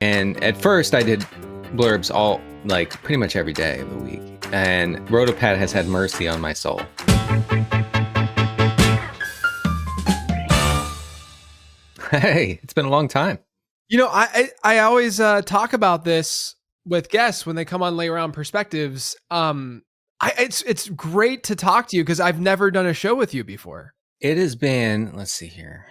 And at first I did blurbs all, like, pretty much every day of the week. And Rotopad has had mercy on my soul. Hey, it's been a long time. You know, I always talk about this with guests when they come on Late Round Perspectives. It's great to talk to you because I've never done a show with you before. It has been, let's see here,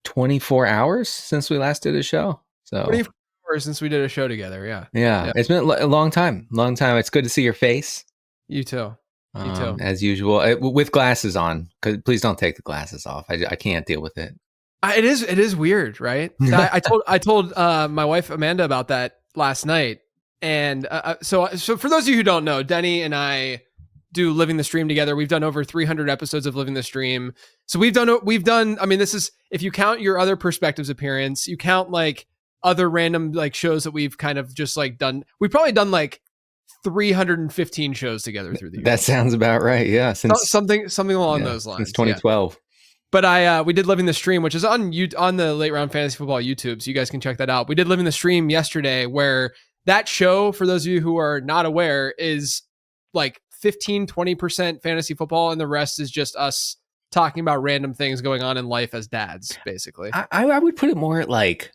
24 hours since we last did a show. So 24 hours since we did a show together. Yeah. It's been a long time. It's good to see your face. You too. As usual, with glasses on. Please don't take the glasses off. I can't deal with it. It is weird, right? I told my wife Amanda about that last night, and so for those of you who don't know, Denny and I do Living the Stream together. We've done over 300 episodes of Living the Stream. So we've done. I mean, this is, if you count your other Perspectives appearance, you count like other random like shows that we've kind of just like done. We've probably done like 315 shows together through the years. That sounds about right. Yeah, since something along those lines. Since 2012. Yeah. But we did Living the Stream, which is on the Late Round Fantasy Football YouTube, so you guys can check that out. We did Living the Stream yesterday, where that show, for those of you who are not aware, is like 15-20% fantasy football, and the rest is just us talking about random things going on in life as dads, basically. I would put it more at like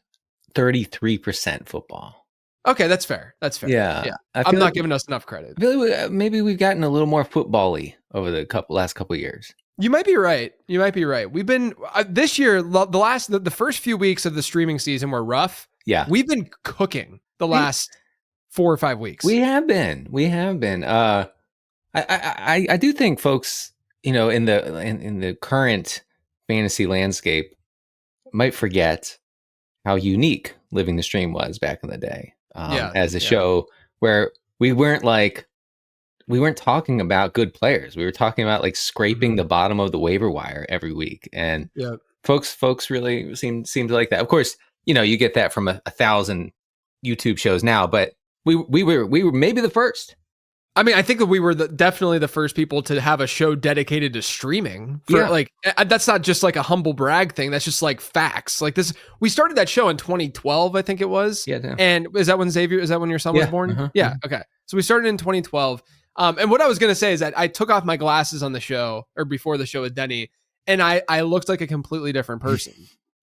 33% football. Okay, that's fair. Yeah. I'm not giving us enough credit. I feel like maybe we've gotten a little more football-y over the last couple of years. You might be right. We've been this year. The first few weeks of the streaming season were rough. Yeah, we've been cooking the last 4 or 5 weeks. We have been. I do think folks, in the current fantasy landscape, might forget how unique Living the Stream was back in the day. As a show where we weren't talking about good players. We were talking about like scraping the bottom of the waiver wire every week. And folks really seem to like that. Of course, you get that from 1,000 YouTube shows now, but we were maybe the first. I mean, I think that we were definitely the first people to have a show dedicated to streaming. That's not just like a humble brag thing. That's just like facts. Like this, we started that show in 2012, I think it was. Yeah. Damn. And is that when your son was born? Uh-huh. Yeah. Okay. So we started in 2012. And what I was going to say is that I took off my glasses on the show, or before the show with Denny, and I looked like a completely different person,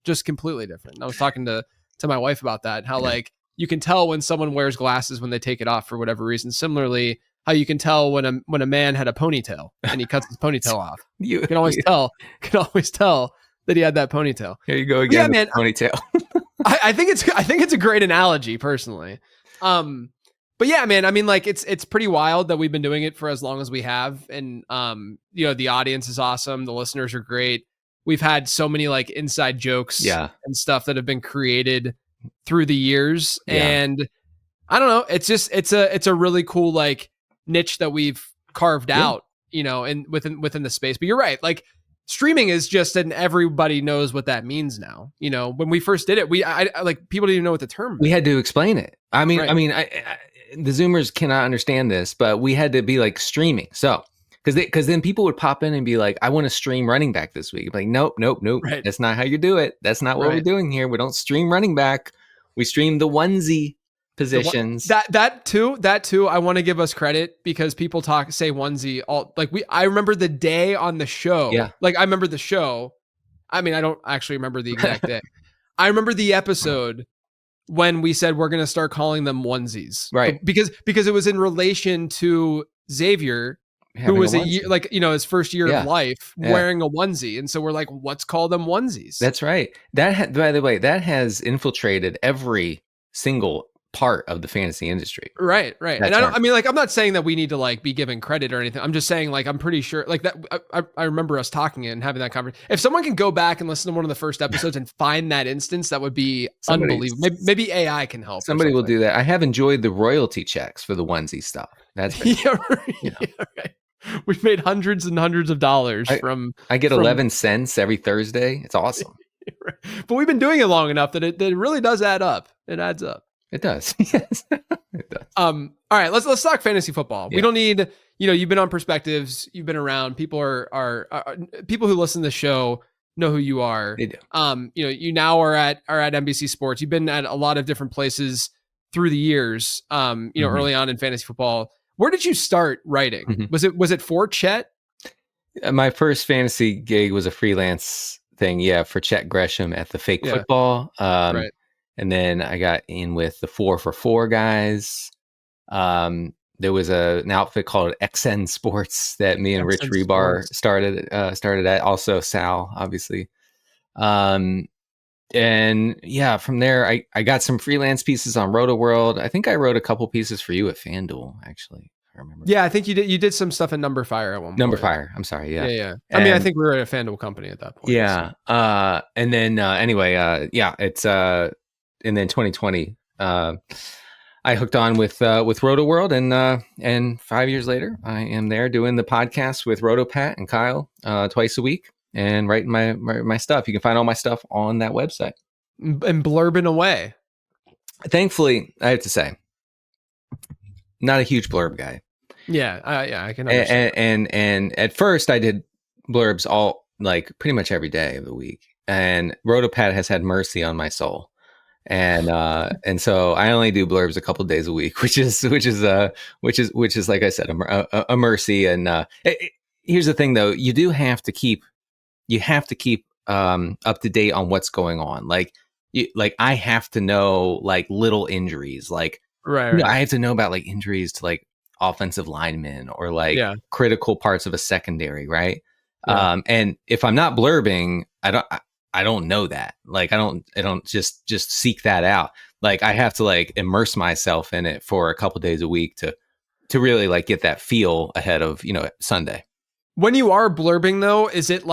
just completely different. And I was talking to my wife about that, how like you can tell when someone wears glasses when they take it off for whatever reason. Similarly, how you can tell when a man had a ponytail and he cuts his ponytail off. You can always tell that he had that ponytail. Here you go again. Yeah, man. Ponytail. I think it's a great analogy personally. But yeah, man, I mean, like it's pretty wild that we've been doing it for as long as we have. And, the audience is awesome. The listeners are great. We've had so many like inside jokes and stuff that have been created through the years. Yeah. And I don't know, it's a really cool, like, niche that we've carved out, and within the space. But you're right. Like streaming is just, and everybody knows what that means now. When we first did it, like people didn't even know what the term meant. We had to explain it. I mean, the Zoomers cannot understand this, but we had to be like streaming. So, because then people would pop in and be like, I want to stream running back this week. Like, nope. Right. That's not how you do it. That's not what we're doing here. We don't stream running back. We stream the onesie positions. That too. I want to give us credit because people say onesie all like I remember the day on the show. Yeah. Like I remember the show. I mean, I don't actually remember the exact day. I remember the episode when we said we're going to start calling them onesies. Right. Because it was in relation to Xavier, who was his first year of life wearing a onesie. And so we're like, let's call them onesies. That's right. By the way, that has infiltrated every single part of the fantasy industry. Right. And I'm not saying that we need to like be given credit or anything. I'm just saying like, I'm pretty sure like that. I remember us talking and having that conversation. If someone can go back and listen to one of the first episodes and find that instance, that would be unbelievable. Maybe AI can help. Somebody will do that. I have enjoyed the royalty checks for the onesie stuff. That's been, right. We've made hundreds and hundreds of dollars I get 11 cents every Thursday. It's awesome. But we've been doing it long enough that it really does add up. It adds up. It does. Yes. It does. All right, let's talk fantasy football. Yeah. We don't need, you've been on Perspectives, you've been around. People are people who listen to the show know who you are. They do. You now are at NBC Sports. You've been at a lot of different places through the years. Early on in fantasy football. Where did you start writing? Mm-hmm. Was it for Chet? My first fantasy gig was a freelance thing, for Chet Gresham at the Fake Football. Right. And then I got in with the 4for4 guys. There was an outfit called XN Sports that me and Rich Rebar started at. Also Sal, obviously. And from there, I got some freelance pieces on Rotoworld. I think I wrote a couple pieces for you at FanDuel, actually. I remember. Yeah, I think you did. You did some stuff in Number Fire at one point. Number Fire. I'm sorry. Yeah. Yeah. I think we were at a FanDuel company at that point. Yeah. So. And then it's and then 2020. I hooked on with Rotoworld, and 5 years later, I am there doing the podcast with RotoPat and Kyle twice a week, and writing my stuff. You can find all my stuff on that website. And blurbing away. Thankfully, I have to say, not a huge blurb guy. Yeah, I can understand. And at first, I did blurbs all pretty much every day of the week, and RotoPat has had mercy on my soul. And so I only do blurbs a couple days a week, which is like I said, a mercy. And here's the thing, though, you have to keep up to date on what's going on. I have to know little injuries, right. I have to know about injuries to offensive linemen or critical parts of a secondary, right? Yeah. And if I'm not blurbing, I don't know that. I don't just seek that out. I have to immerse myself in it for a couple days a week to really get that feel ahead of, Sunday. When you are blurbing though, is it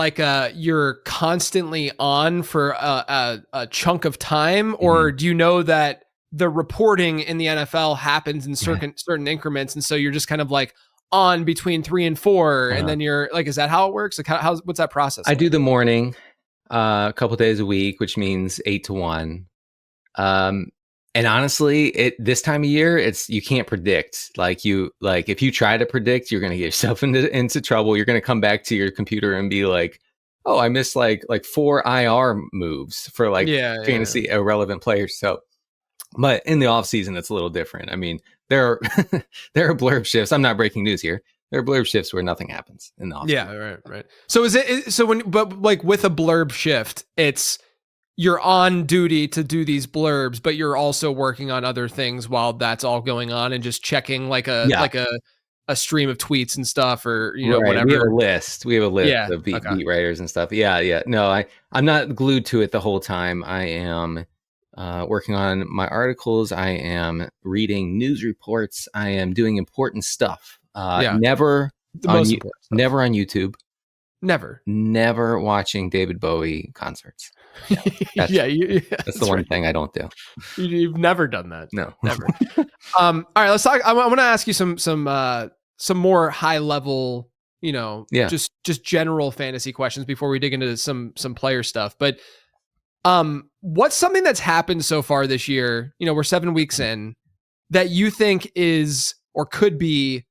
you're constantly on for a chunk of time, or do you know that the reporting in the NFL happens in certain increments, and so you're just kind of on between 3 and 4, and then you're is that how it works? What's that process? I do the morning. A couple days a week, which means 8 to 1. And honestly, this time of year, you can't predict. If you try to predict, you're going to get yourself into trouble. You're going to come back to your computer and be like, "Oh, I missed 4 IR moves for fantasy irrelevant players." So, but in the off season, it's a little different. I mean, there are blurb shifts. I'm not breaking news here. There are blurb shifts where nothing happens in the office. Yeah, right. So with a blurb shift, it's you're on duty to do these blurbs, but you're also working on other things while that's all going on, and just checking a stream of tweets and stuff, or whatever. We have a list of beat writers and stuff. Yeah. No, I'm not glued to it the whole time. I am working on my articles. I am reading news reports. I am doing important stuff. Never on YouTube. Never watching David Bowie concerts. That's the one thing I don't do. You've never done that. No, never. All right, let's talk. I want to ask you some more high level, just general fantasy questions before we dig into some player stuff. But what's something that's happened so far this year? We're 7 weeks in, that you think is or could be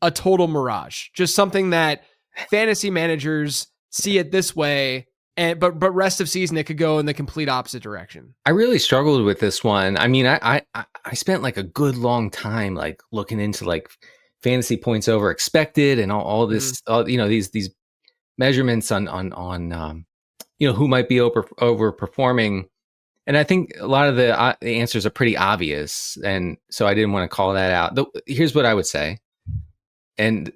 a total mirage, just something that fantasy managers see it this way, but rest of season it could go in the complete opposite direction. I really struggled with this one. I mean, I spent a good long time looking into fantasy points over expected and all this, these measurements on who might be overperforming. And I think a lot of the answers are pretty obvious, and so I didn't want to call that out. Here's what I would say. And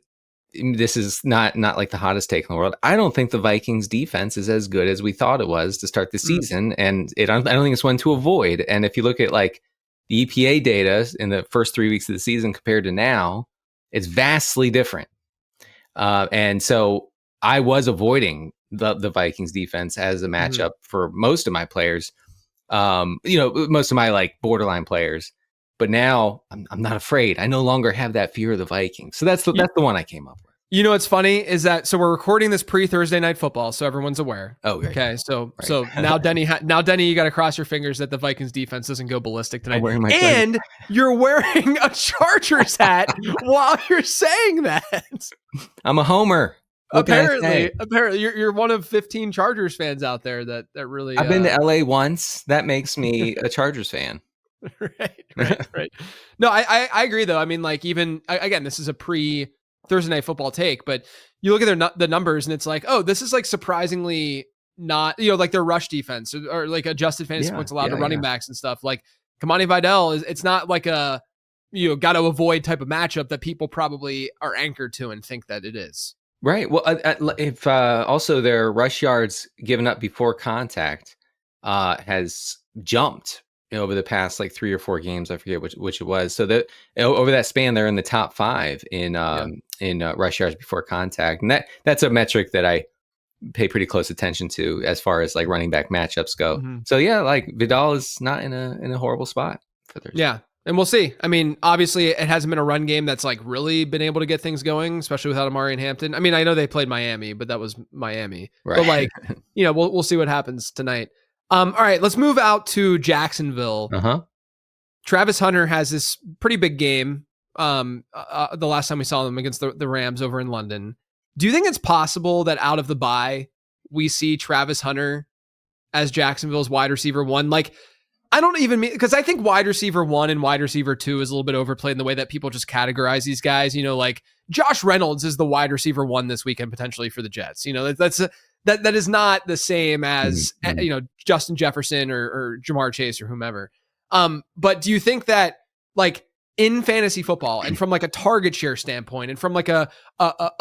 this is not the hottest take in the world. I don't think the Vikings defense is as good as we thought it was to start the season. And I don't think it's one to avoid. And if you look at the EPA data in the first 3 weeks of the season compared to now, it's vastly different. And so I was avoiding the Vikings defense as a matchup for most of my players, most of my borderline players. But now I'm not afraid. I no longer have that fear of the Vikings. So that's the one I came up with. What's funny is that, so we're recording this pre-Thursday Night Football, so everyone's aware. Oh, right. Okay. So now Denny, you got to cross your fingers that the Vikings defense doesn't go ballistic tonight. And you're wearing a Chargers hat while you're saying that. I'm a homer. What can I say? Apparently, you're one of 15 Chargers fans out there that really. I've been to LA once. That makes me a Chargers fan. Right. No, I agree though. I mean, like even again, this is a pre Thursday Night Football take, but you look at the numbers and it's like, oh, this is like surprisingly not, like their rush defense or like adjusted fantasy points allowed to running backs and stuff. Like Kamani Vidal it's not like a got to avoid type of matchup that people probably are anchored to and think that it is. Right. Well, if also their rush yards given up before contact has jumped over the past like 3 or 4 games. I forget which it was. So that over that span, they're in the top 5 in rush yards before contact, and that's a metric that I pay pretty close attention to as far as like running back matchups go. Mm-hmm. So yeah, like Vidal is not in a horrible spot for Thursday. Yeah. And we'll see. I mean, obviously it hasn't been a run game that's like really been able to get things going, especially without Amari and Hampton. I mean, I know they played Miami, but that was Miami. Right. But like, we'll see what happens tonight. All right, let's move out to Jacksonville. Uh-huh. Travis Hunter has this pretty big game. The last time we saw them against the Rams over in London. Do you think it's possible that out of the bye we see Travis Hunter as Jacksonville's wide receiver 1? Like, I don't even mean, because I think wide receiver 1 and wide receiver 2 is a little bit overplayed in the way that people just categorize these guys. Like Josh Reynolds is the wide receiver 1 this weekend potentially for the Jets. That is not the same as Justin Jefferson or Jamar Chase or whomever. But do you think that like in fantasy football and from like a target share standpoint and from like a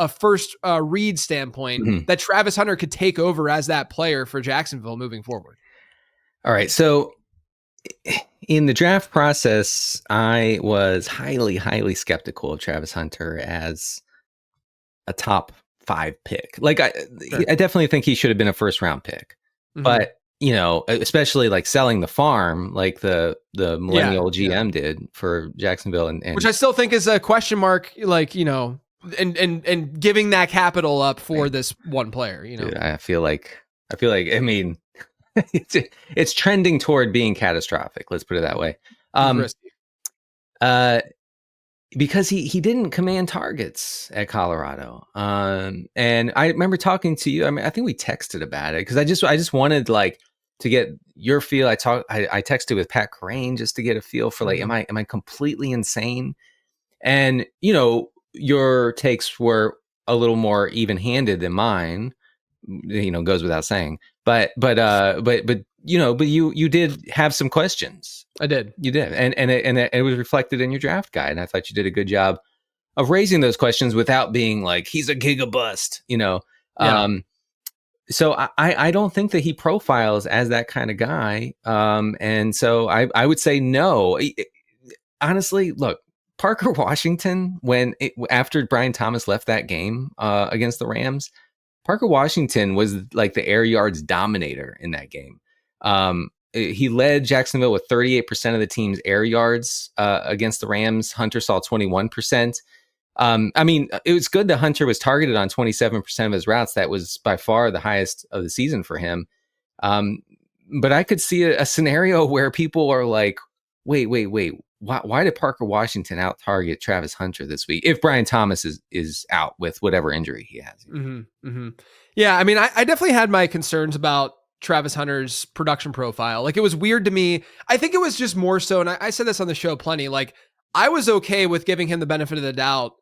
first read standpoint that Travis Hunter could take over as that player for Jacksonville moving forward? All right, so in the draft process, I was highly, highly skeptical of Travis Hunter as a top 5 pick. Like I definitely think he should have been a first round pick, but especially like selling the farm, like the millennial GM did for Jacksonville, and which I still think is a question mark. Like and giving that capital up for this one player. Dude, I feel like I mean. It's trending toward being catastrophic. Let's put it that way. Because he didn't command targets at Colorado. And I remember talking to you. I mean, I think we texted about it because I just wanted like to get your feel. I texted with Pat Crane just to get a feel for like, am I completely insane? And your takes were a little more even-handed than mine. Goes without saying. But you did have some questions. I did. You did, and it was reflected in your draft guide, and I thought you did a good job of raising those questions without being like he's a giga bust. So I don't think that he profiles as that kind of guy, and so I would say no. Honestly, look, Parker Washington after Brian Thomas left that game against the Rams. Parker Washington was like the air yards dominator in that game. He led Jacksonville with 38% of the team's air yards against the Rams. Hunter saw 21%. I mean, it was good that Hunter was targeted on 27% of his routes. That was by far the highest of the season for him. But I could see a scenario where people are like, wait. Why did Parker Washington out target Travis Hunter this week if Brian Thomas is out with whatever injury he has? Yeah, I mean, I definitely had my concerns about Travis Hunter's production profile. Like, it was weird to me. I think it was just more so, and I said this on the show plenty, like, I was okay with giving him the benefit of the doubt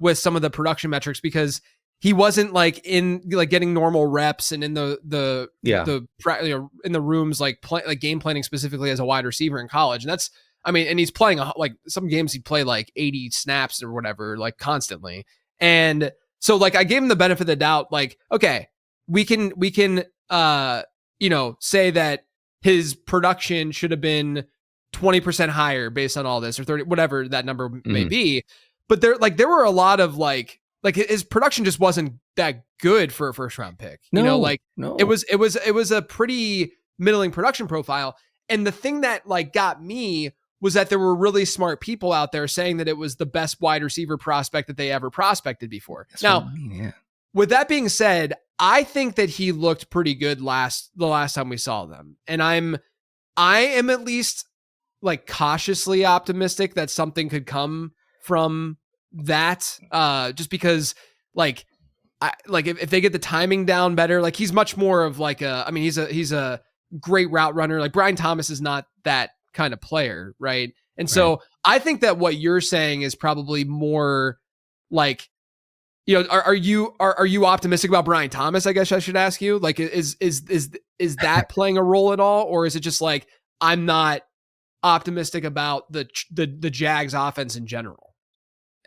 with some of the production metrics because he wasn't like in like getting normal reps and in the in the rooms like game planning specifically as a wide receiver in college. And that's, I mean, and he's playing like some games he'd play like 80 snaps or whatever, like constantly. And so like I gave him the benefit of the doubt, like, okay, we can say that his production should have been 20% higher based on all this or 30, whatever that number may be. But there were a lot of like his production just wasn't that good for a first round pick. No. It was a pretty middling production profile. And the thing that like got me was that there were really smart people out there saying that it was the best wide receiver prospect that they ever prospected before. That's now, with that being said, I think that he looked pretty good the last time we saw them. And I am at least like cautiously optimistic that something could come from that. Just because like like if they get the timing down better, like he's much more of like he's a great route runner. Like Brian Thomas is not that kind of player, right? And so I think that what you're saying is probably more like, are you optimistic about Brian Thomas? I guess I should ask you, like, is that playing a role at all? Or is it just like, I'm not optimistic about the Jags offense in general?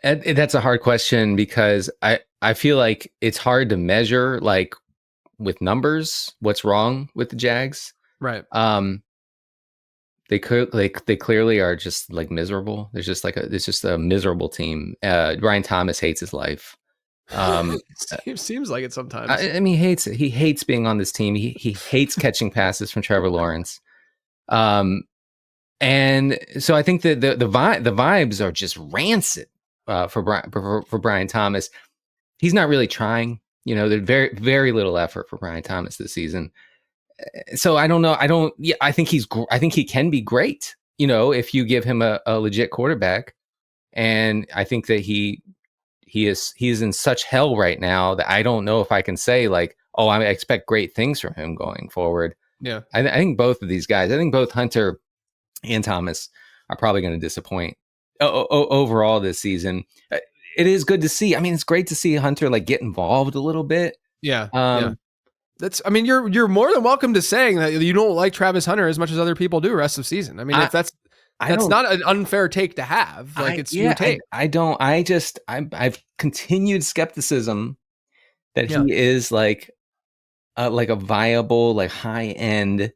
And that's a hard question because I feel like it's hard to measure, like, with numbers what's wrong with the Jags. Right. They clearly are just like miserable. It's just a miserable team. Brian Thomas hates his life. It seems like it sometimes. I mean, he hates being on this team. He hates catching passes from Trevor Lawrence. And so I think that the vibes are just rancid for Brian Thomas. He's not really trying. There's very, very little effort for Brian Thomas this season. So I don't know. I think he can be great, if you give him a legit quarterback. And I think that he is in such hell right now that I don't know if I can say like, oh, I expect great things from him going forward. Yeah. I think both of these guys, I think both Hunter and Thomas are probably going to disappoint overall this season. It is good to see. I mean, it's great to see Hunter like get involved a little bit. Yeah. You're more than welcome to saying that you don't like Travis Hunter as much as other people do rest of the season. I mean, if that's not an unfair take to have. Like it's your take. I've continued skepticism that he is like a viable, like high end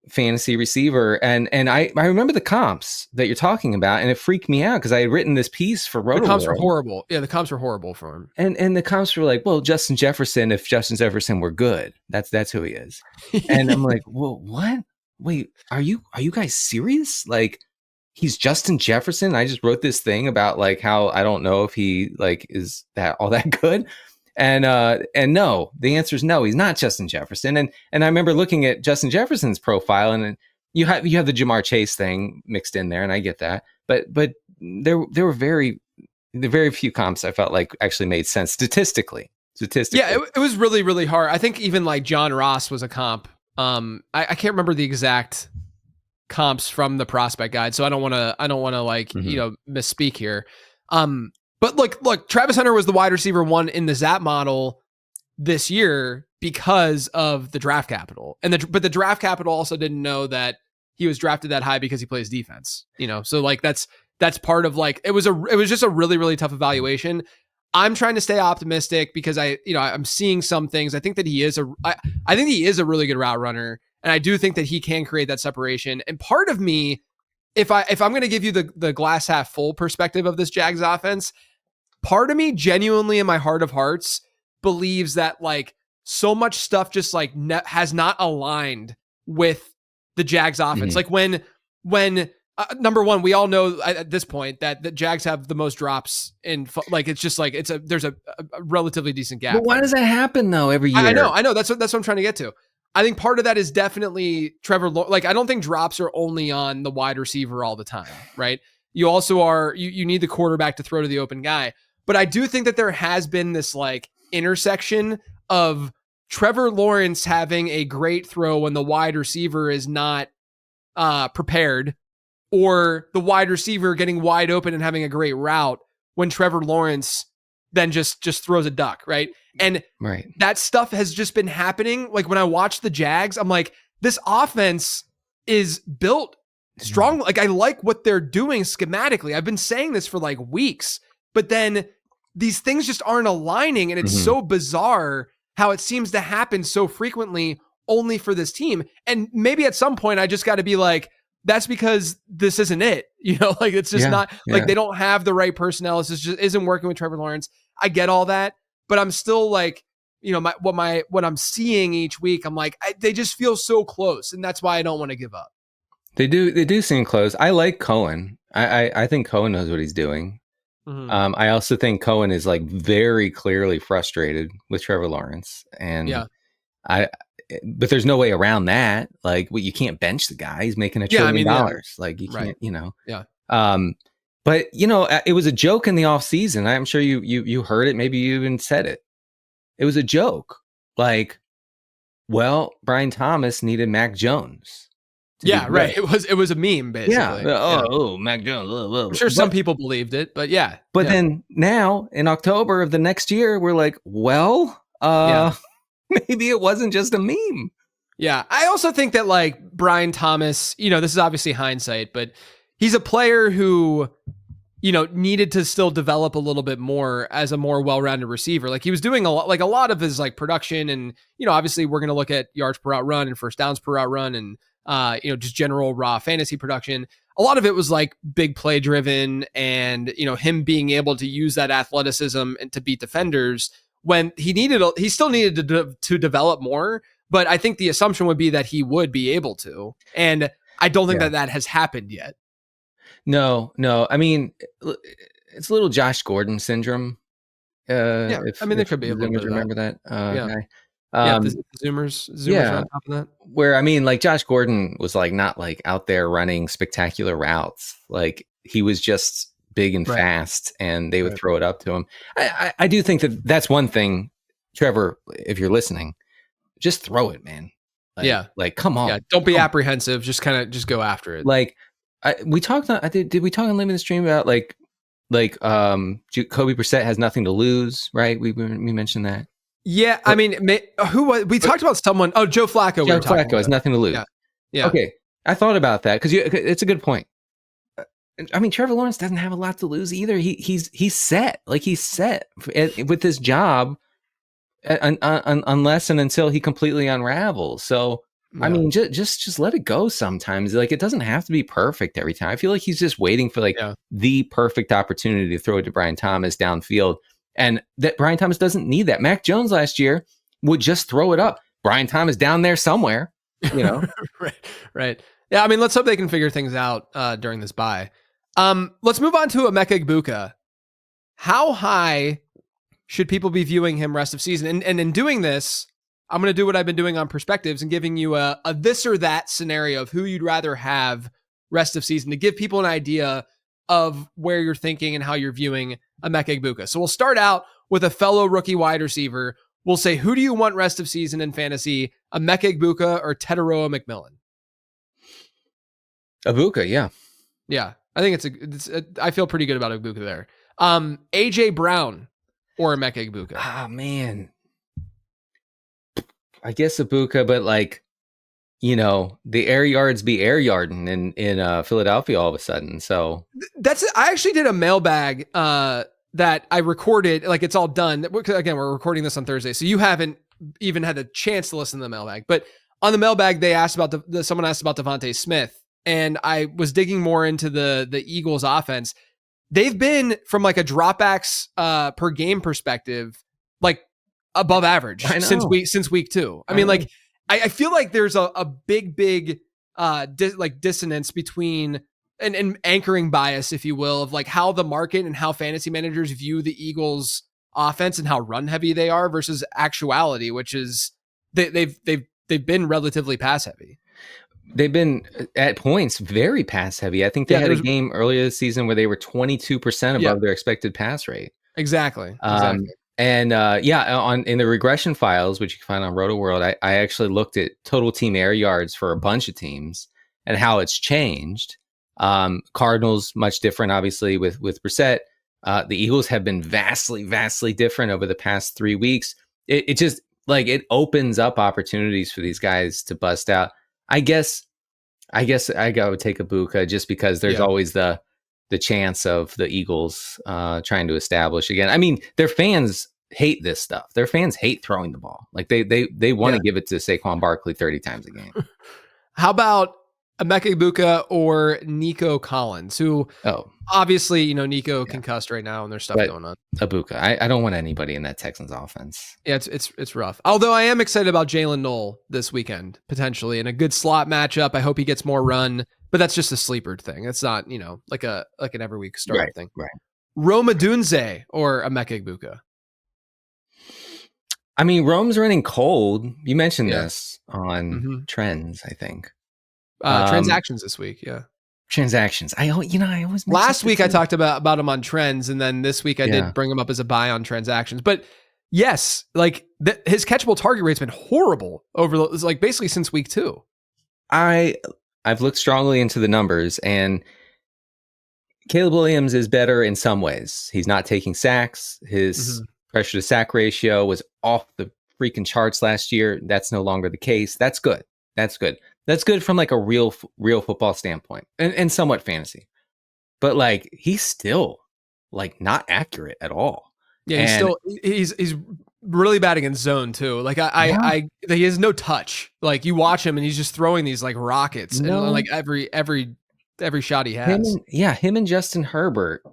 fantasy receiver. And I remember the comps that you're talking about, and it freaked me out because I had written this piece for Rotoworld. The comps were horrible. Yeah, the comps were horrible for him. And the comps were like, well, Justin Jefferson, if Justin Jefferson were good, that's who he is. And I'm like, well, what? Wait, are you guys serious? Like, he's Justin Jefferson? I just wrote this thing about like how I don't know if he like is that all that good. And no, the answer is no, he's not Justin Jefferson. And I remember looking at Justin Jefferson's profile, and you have the Jamar Chase thing mixed in there, and I get that. But there were very few comps I felt like actually made sense statistically. Yeah, it was really, really hard. I think even like John Ross was a comp. I can't remember the exact comps from the prospect guide, so I don't want to like misspeak here. But look, Travis Hunter was the wide receiver 1 in the Zap model this year because of the draft capital, but the draft capital also didn't know that he was drafted that high because he plays defense. So like that's part of like it was just a really, really tough evaluation. I'm trying to stay optimistic because I'm seeing some things. I think that he is I think he is a really good route runner, and I do think that he can create that separation. And part of me, if I'm going to give you the glass half full perspective of this Jags offense, part of me genuinely in my heart of hearts believes that like so much stuff just like has not aligned with the Jags offense. Like when number one, we all know at this point that the Jags have the most drops in like, it's just like, there's a relatively decent gap. But why does that happen though every year? I know. That's what I'm trying to get to. I think part of that is definitely Trevor. Like, I don't think drops are only on the wide receiver all the time, right? You also you need the quarterback to throw to the open guy. But I do think that there has been this like intersection of Trevor Lawrence having a great throw when the wide receiver is not prepared, or the wide receiver getting wide open and having a great route when Trevor Lawrence then just throws a duck, right? And that stuff has just been happening. Like when I watch the Jags, I'm like, this offense is built strong. Like I like what they're doing schematically. I've been saying this for like weeks. But then these things just aren't aligning, and it's so bizarre how it seems to happen so frequently only for this team. And maybe at some point I just got to be like, that's because this isn't it. Like it's just not like they don't have the right personnel. It just isn't working with Trevor Lawrence. I get all that, but I'm still like, what I'm seeing each week, I'm like, they just feel so close, and that's why I don't want to give up. They do seem close. I like Cohen. I think Cohen knows what he's doing. I also think Cohen is like very clearly frustrated with Trevor Lawrence, and but there's no way around that. Like, you can't bench the guy. He's making $1 trillion. Like you can't, But it was a joke in the off season. I'm sure you heard it. Maybe you even said it. it was a joke. Like, well, Brian Thomas needed Mac Jones. Yeah, right. It was a meme, basically. Yeah. Oh, Mac Jones. I'm sure some people believed it, but yeah. But then now in October of the next year, we're like, well, maybe it wasn't just a meme. Yeah. I also think that like Brian Thomas, this is obviously hindsight, but he's a player who, needed to still develop a little bit more as a more well-rounded receiver. Like he was doing a lot of his like production and, obviously we're going to look at yards per route run and first downs per route run and, just general raw fantasy production. A lot of it was like big play driven and, him being able to use that athleticism and to beat defenders when he still needed to develop more. But I think the assumption would be that he would be able to. And I don't think that has happened yet. No. I mean, it's a little Josh Gordon syndrome. There could be a little bit of remember that. The Zoomers on top of that. Where, I mean, like Josh Gordon was like not like out there running spectacular routes. Like he was just big and fast and they would throw it up to him. I do think that's one thing, Trevor, if you're listening, just throw it, man. Like, come on. Yeah, don't be apprehensive. Just go after it. Like, we talked on. Did we talk on Living the Stream about like Kobe Brissett has nothing to lose, right? We mentioned that. Yeah, I mean, we talked about someone? Oh, Joe Flacco. Joe Flacco has nothing to lose. Yeah. Okay, I thought about that because it's a good point. I mean, Trevor Lawrence doesn't have a lot to lose either. He's set. Like he's set with this job, unless and until he completely unravels. So. Yeah. I mean, just let it go sometimes. Like, it doesn't have to be perfect every time. I feel like he's just waiting for the perfect opportunity to throw it to Brian Thomas downfield. And that Brian Thomas doesn't need that. Mac Jones last year would just throw it up. Brian Thomas down there somewhere, Right. Yeah, I mean, let's hope they can figure things out during this bye. Let's move on to Emeka Egbuka. How high should people be viewing him rest of season? And in doing this, I'm going to do what I've been doing on Perspectives and giving you a this or that scenario of who you'd rather have rest of season to give people an idea of where you're thinking and how you're viewing Emeka Egbuka. So we'll start out with a fellow rookie wide receiver. We'll say, who do you want rest of season in fantasy, Emeka Egbuka or Teteroa McMillan? Egbuka, yeah. Yeah, I think I feel pretty good about Egbuka there. AJ Brown or Emeka Egbuka? Ah, man. I guess Egbuka, but like, the air yards be air yarding in Philadelphia all of a sudden. So I actually did a mailbag that I recorded. Like it's all done. Again, we're recording this on Thursday, so you haven't even had a chance to listen to the mailbag. But on the mailbag, they asked about someone asked about Devontae Smith, and I was digging more into the Eagles offense. They've been from like a dropbacks per game perspective, like above average since week 2. I mean, like I feel like there's a big dissonance between an anchoring bias, if you will, of like how the market and how fantasy managers view the Eagles offense and how run heavy they are versus actuality, which is they've been relatively pass heavy. They've been at points very pass heavy. I think they had a game earlier this season where they were 22% above their expected pass rate. Exactly. And in the regression files, which you can find on Rotoworld, I actually looked at total team air yards for a bunch of teams and how it's changed. Cardinals, much different, obviously, with Brissett. The Eagles have been vastly, vastly different over the past 3 weeks. It just like it opens up opportunities for these guys to bust out. I guess I would take Egbuka just because there's always the chance of the Eagles trying to establish again. I mean, their fans hate this stuff. Their fans hate throwing the ball. Like they want to give it to Saquon Barkley 30 times a game. How about Emeka Egbuka or Nico Collins, who obviously, Nico concussed right now and there's stuff going on. Egbuka. I don't want anybody in that Texans offense. Yeah, it's rough. Although I am excited about Jalen Knoll this weekend, potentially, in a good slot matchup. I hope he gets more run, but that's just a sleeper thing. It's not, like an every week start thing. Right. Rome Odunze or Emeka Egbuka? I mean, Rome's running cold. You mentioned this on trends, I think. Transactions this week, transactions. I always last week I talked about him on trends, and then this week I did bring him up as a buy on transactions. But Yes, like his catchable target rate's been horrible over like basically since week 2. I've looked strongly into the numbers, and Caleb Williams is better in some ways. He's not taking sacks. His pressure to sack ratio was off the freaking charts last year. That's no longer the case. That's good. That's good. That's good from like a real football standpoint, and somewhat fantasy. But like he's still like not accurate at all. Yeah, he's really bad against zone too. Like he has no touch. Like you watch him and he's just throwing these like rockets and like every shot he has. Him and Justin Herbert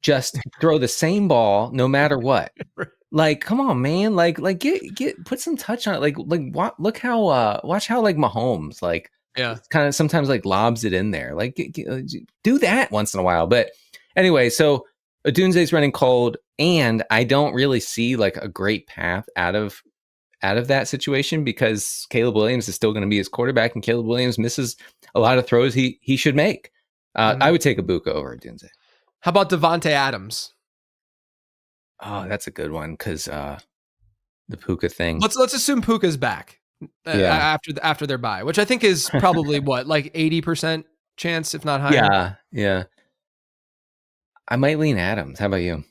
just throw the same ball no matter what. Like, come on, man. Like get put some touch on it. Like look how watch how like Mahomes like kind of sometimes like lobs it in there. Like do that once in a while. But anyway, so Odunze's running cold, and I don't really see like a great path out of that situation because Caleb Williams is still going to be his quarterback, and Caleb Williams misses a lot of throws he should make. I would take Egbuka over Odunze. How about Devontae Adams? Oh, that's a good one because the Puka thing. Let's assume Puka's back after their bye, which I think is probably what, like 80% chance, if not higher. Yeah. I might lean Adams. How about you?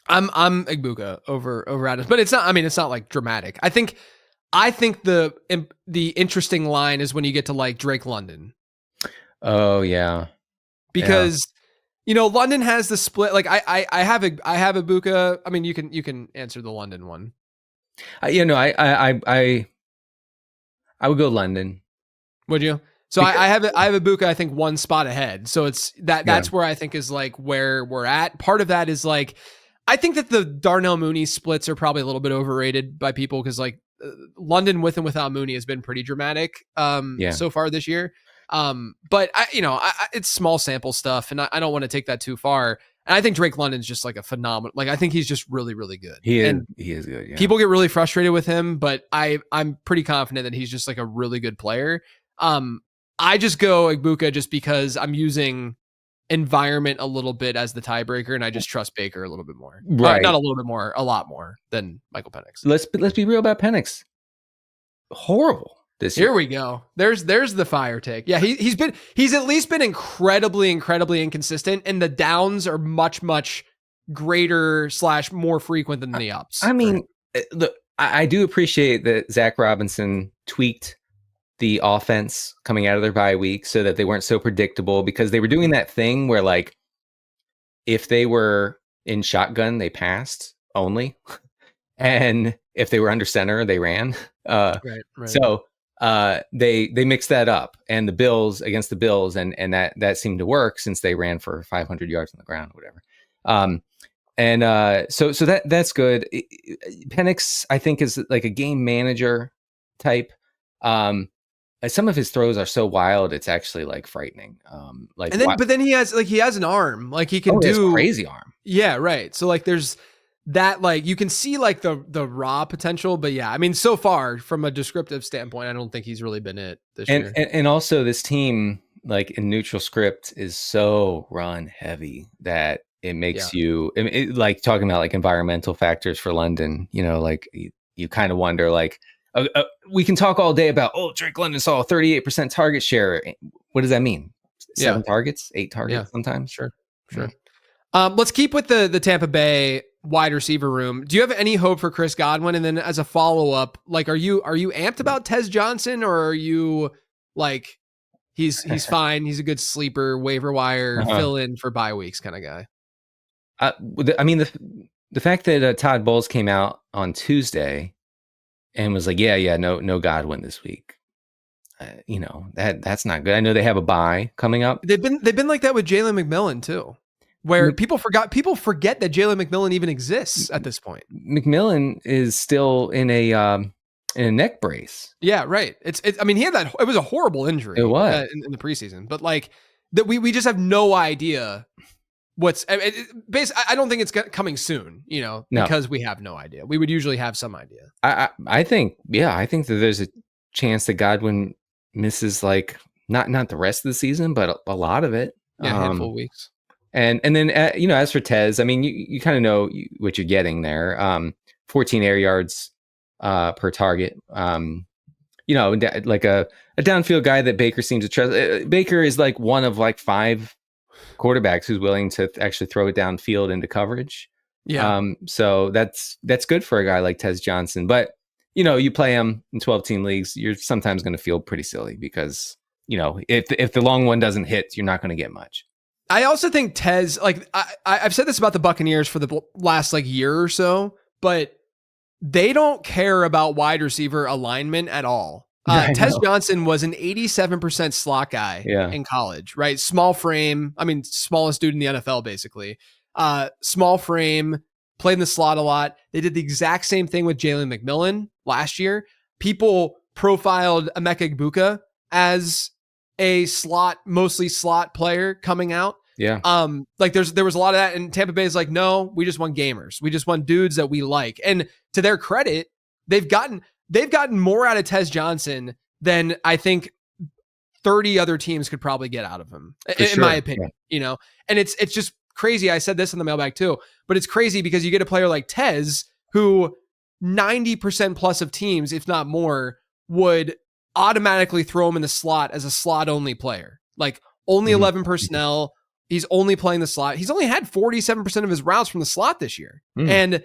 I'm Egbuka over Adams, but it's not. I mean, it's not like dramatic. I think the interesting line is when you get to like Drake London. Oh yeah, because London has the split. Like I have Egbuka. I mean, you can answer the London one. I would go London. Would you? So I have Egbuka, I think, one spot ahead. So it's that's where I think is like where we're at. Part of that is like, I think that the Darnell Mooney splits are probably a little bit overrated by people because like London with and without Mooney has been pretty dramatic so far this year. But it's small sample stuff, and I don't want to take that too far. And I think Drake London's just like a phenomenal. Like I think he's just really, really good. He is good. Yeah. People get really frustrated with him, but I'm pretty confident that he's just like a really good player. I just go Egbuka just because I'm using environment a little bit as the tiebreaker, and I just trust Baker a little bit more. Right. Not a little bit more, a lot more than Michael Penix. Let's be real about Penix. Horrible this year. Here we go. There's the fire take. Yeah, he's at least been incredibly inconsistent, and the downs are much greater / more frequent than the ups. I mean, look, I do appreciate that Zach Robinson tweaked the offense coming out of their bye week so that they weren't so predictable, because they were doing that thing where like if they were in shotgun, they passed only. And if they were under center, they ran. Right. So they mixed that up, and the Bills against the Bills, and that seemed to work since they ran for 500 yards on the ground, or whatever. So that's good. Penix, I think, is like a game manager type. Some of his throws are so wild, it's actually like frightening. But then he has an arm, like he can do crazy arm. Yeah, right. So like there's that, like you can see like the raw potential, but yeah, I mean, so far from a descriptive standpoint, I don't think he's really been it this year. And also this team, like in neutral script, is so run heavy that it makes you like talking about like environmental factors for London. Like you kind of wonder like. We can talk all day about, Drake London saw a 38% target share. What does that mean? 7 targets, 8 targets sometimes? Sure. Let's keep with the Tampa Bay wide receiver room. Do you have any hope for Chris Godwin? And then as a follow-up, like, are you amped about Tez Johnson, or are you like, he's fine, he's a good sleeper, waiver wire, fill in for bye weeks kind of guy? I mean, the fact that Todd Bowles came out on Tuesday and was like, no Godwin this week. That's not good. I know they have a bye coming up. They've been like that with Jalen McMillan too, where people forget that Jalen McMillan even exists at this point. McMillan is still in a neck brace. Yeah, right. I mean, he had that. It was a horrible injury. It was in the preseason, but like that, we just have no idea. I don't think it's coming soon, because we have no idea. We would usually have some idea. I think that there's a chance that Godwin misses like not the rest of the season, but a lot of it. Yeah, a handful of weeks. And then as for Tez, I mean, you kind of know what you're getting there. 14 air yards per target. Like a downfield guy that Baker seems to trust. Baker is like one of like 5 quarterbacks who's willing to actually throw it downfield into coverage. Yeah. So that's good for a guy like Tez Johnson. But, you play him in 12-team leagues, you're sometimes going to feel pretty silly because, if the long one doesn't hit, you're not going to get much. I also think Tez, like I've said this about the Buccaneers for the last like year or so, but they don't care about wide receiver alignment at all. Tez Johnson was an 87% slot guy in college, right? Small frame. I mean, smallest dude in the NFL, basically. Small frame, played in the slot a lot. They did the exact same thing with Jalen McMillan last year. People profiled Emeka Egbuka as a mostly slot player coming out. Yeah. Like there was a lot of that, and Tampa Bay is like, no, we just want gamers. We just want dudes that we like. And to their credit, they've gotten more out of Tez Johnson than I think 30 other teams could probably get out of him, in my opinion. And it's just crazy. I said this in the mailbag too, but it's crazy because you get a player like Tez who 90% plus of teams, if not more, would automatically throw him in the slot as a slot only player. Like only 11 personnel. He's only playing the slot. He's only had 47% of his routes from the slot this year. And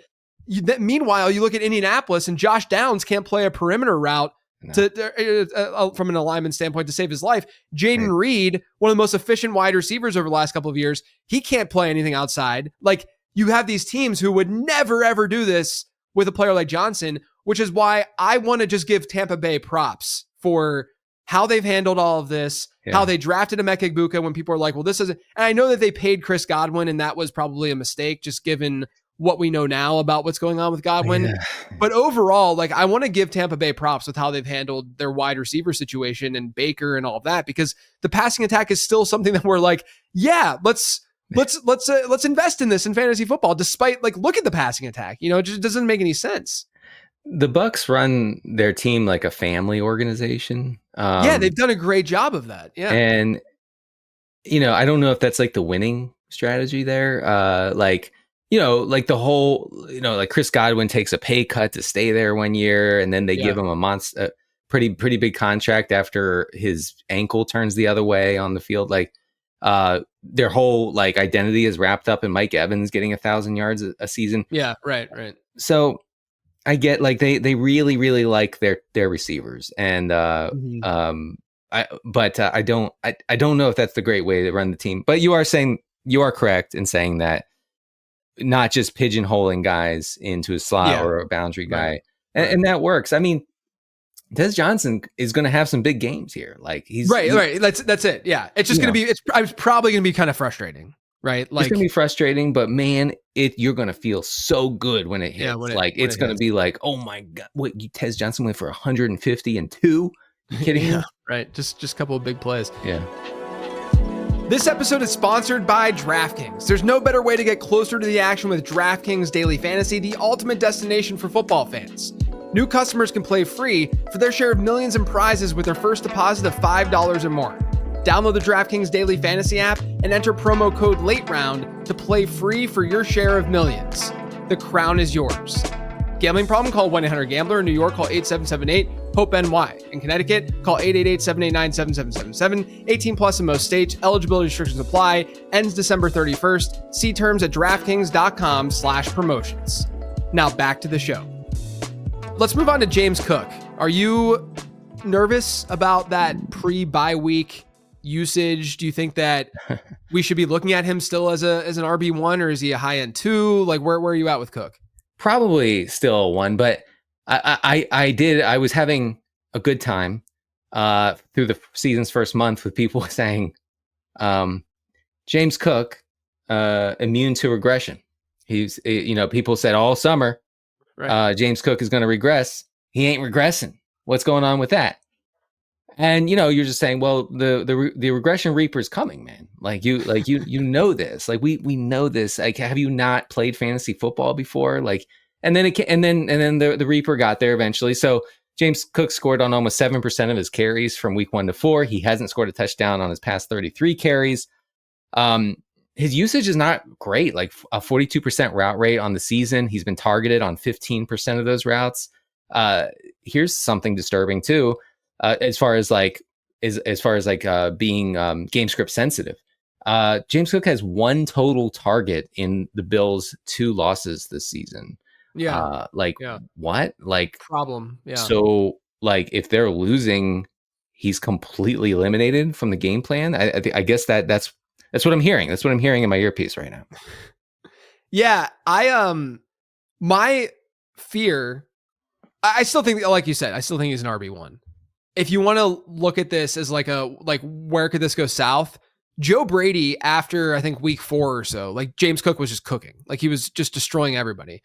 meanwhile, you look at Indianapolis and Josh Downs can't play a perimeter route from an alignment standpoint to save his life. Jaden Reed, one of the most efficient wide receivers over the last couple of years, he can't play anything outside. Like you have these teams who would never, ever do this with a player like Johnson, which is why I want to just give Tampa Bay props for how they've handled all of this, how they drafted Emeka Egbuka when people are like, well, this isn't, and I know that they paid Chris Godwin and that was probably a mistake just given what we know now about what's going on with Godwin. But overall, like I want to give Tampa Bay props with how they've handled their wide receiver situation and Baker and all of that, because the passing attack is still something that we're like, yeah, let's invest in this in fantasy football, despite like, look at the passing attack, it just doesn't make any sense. The Bucs run their team like a family organization. They've done a great job of that. Yeah. And, I don't know if that's like the winning strategy there. Like the whole, like Chris Godwin takes a pay cut to stay there 1 year, and then they give him a pretty big contract after his ankle turns the other way on the field. Like their whole like identity is wrapped up in Mike Evans getting 1,000 yards a season. Yeah. Right. So I get like they really, really like their receivers, and I don't know if that's the great way to run the team. But you are correct in saying that not just pigeonholing guys into a slot or a boundary guy, and that works. I mean, Tez Johnson is going to have some big games here. Like he's right. That's it. Yeah, it's just going to be. It's probably going to be kind of frustrating. Right. Like, it's going to be frustrating, but man, you're going to feel so good when it hits. Yeah, it's going to be like, oh my God, Tez Johnson went for 150 and 2? You kidding me? Right. Just a couple of big plays. Yeah. This episode is sponsored by DraftKings. There's no better way to get closer to the action with DraftKings Daily Fantasy, the ultimate destination for football fans. New customers can play free for their share of millions in prizes with their first deposit of $5 or more. Download the DraftKings Daily Fantasy app and enter promo code LATEROUND to play free for your share of millions. The crown is yours. Gambling problem? Call 1-800-GAMBLER. In New York, call 8778-HOPE-NY. In Connecticut, call 888-789-7777. 18 plus in most states. Eligibility restrictions apply. Ends December 31st. See terms at DraftKings.com/promotions. Now back to the show. Let's move on to James Cook. Are you nervous about that pre-bye week usage? Do you think that we should be looking at him still as an RB1, or is he a high end 2? Like where are you at with Cook? Probably still a 1, but I was having a good time through the season's first month with people saying James Cook immune to regression. He's people said all summer James Cook is going to regress. He ain't regressing. What's going on with that? And you're just saying, well, the regression reaper is coming, man. Like you know this. Like we know this. Like, have you not played fantasy football before? Like, and then the reaper got there eventually. So James Cook scored on almost 7% of his carries from week 1 to 4. He hasn't scored a touchdown on his past 33 carries. his usage is not great, like a 42% route rate on the season. He's been targeted on 15% of those routes. Here's something disturbing too, as far as being game script sensitive. James Cook has one total target in the Bills' 2 losses this season. Yeah. What? Like, problem. Yeah. So like if they're losing, he's completely eliminated from the game plan. I guess that's what I'm hearing. That's what I'm hearing in my earpiece right now. Yeah, my fear, I still think, like you said, I still think he's an RB1. If you want to look at this as like where could this go south? Joe Brady, after I think week 4 or so, like James Cook was just cooking. Like he was just destroying everybody.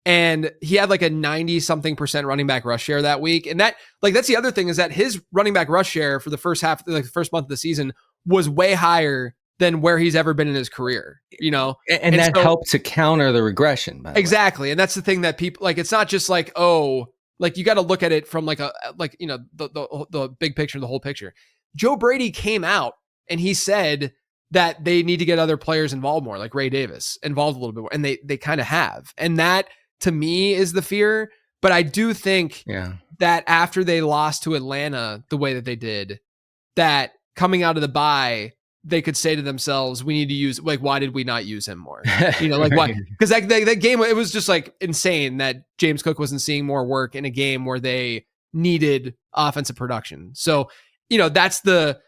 And he had like a 90-something% running back rush share that week. And that's the other thing, is that his running back rush share for the first half, like the first month of the season, was way higher than where he's ever been in his career, and that helped to counter the regression. By the exactly. Way. And that's the thing that people like, it's not just like, oh, like you got to look at it from the big picture, the whole picture. Joe Brady came out and he said that they need to get other players involved more, like Ray Davis involved a little bit more. And they kind of have. And that to me is the fear. But I do think that after they lost to Atlanta the way that they did, that coming out of the bye, they could say to themselves, we need to use, like, why did we not use him more? Like why? Because that game, it was just like insane that James Cook wasn't seeing more work in a game where they needed offensive production. So, that's the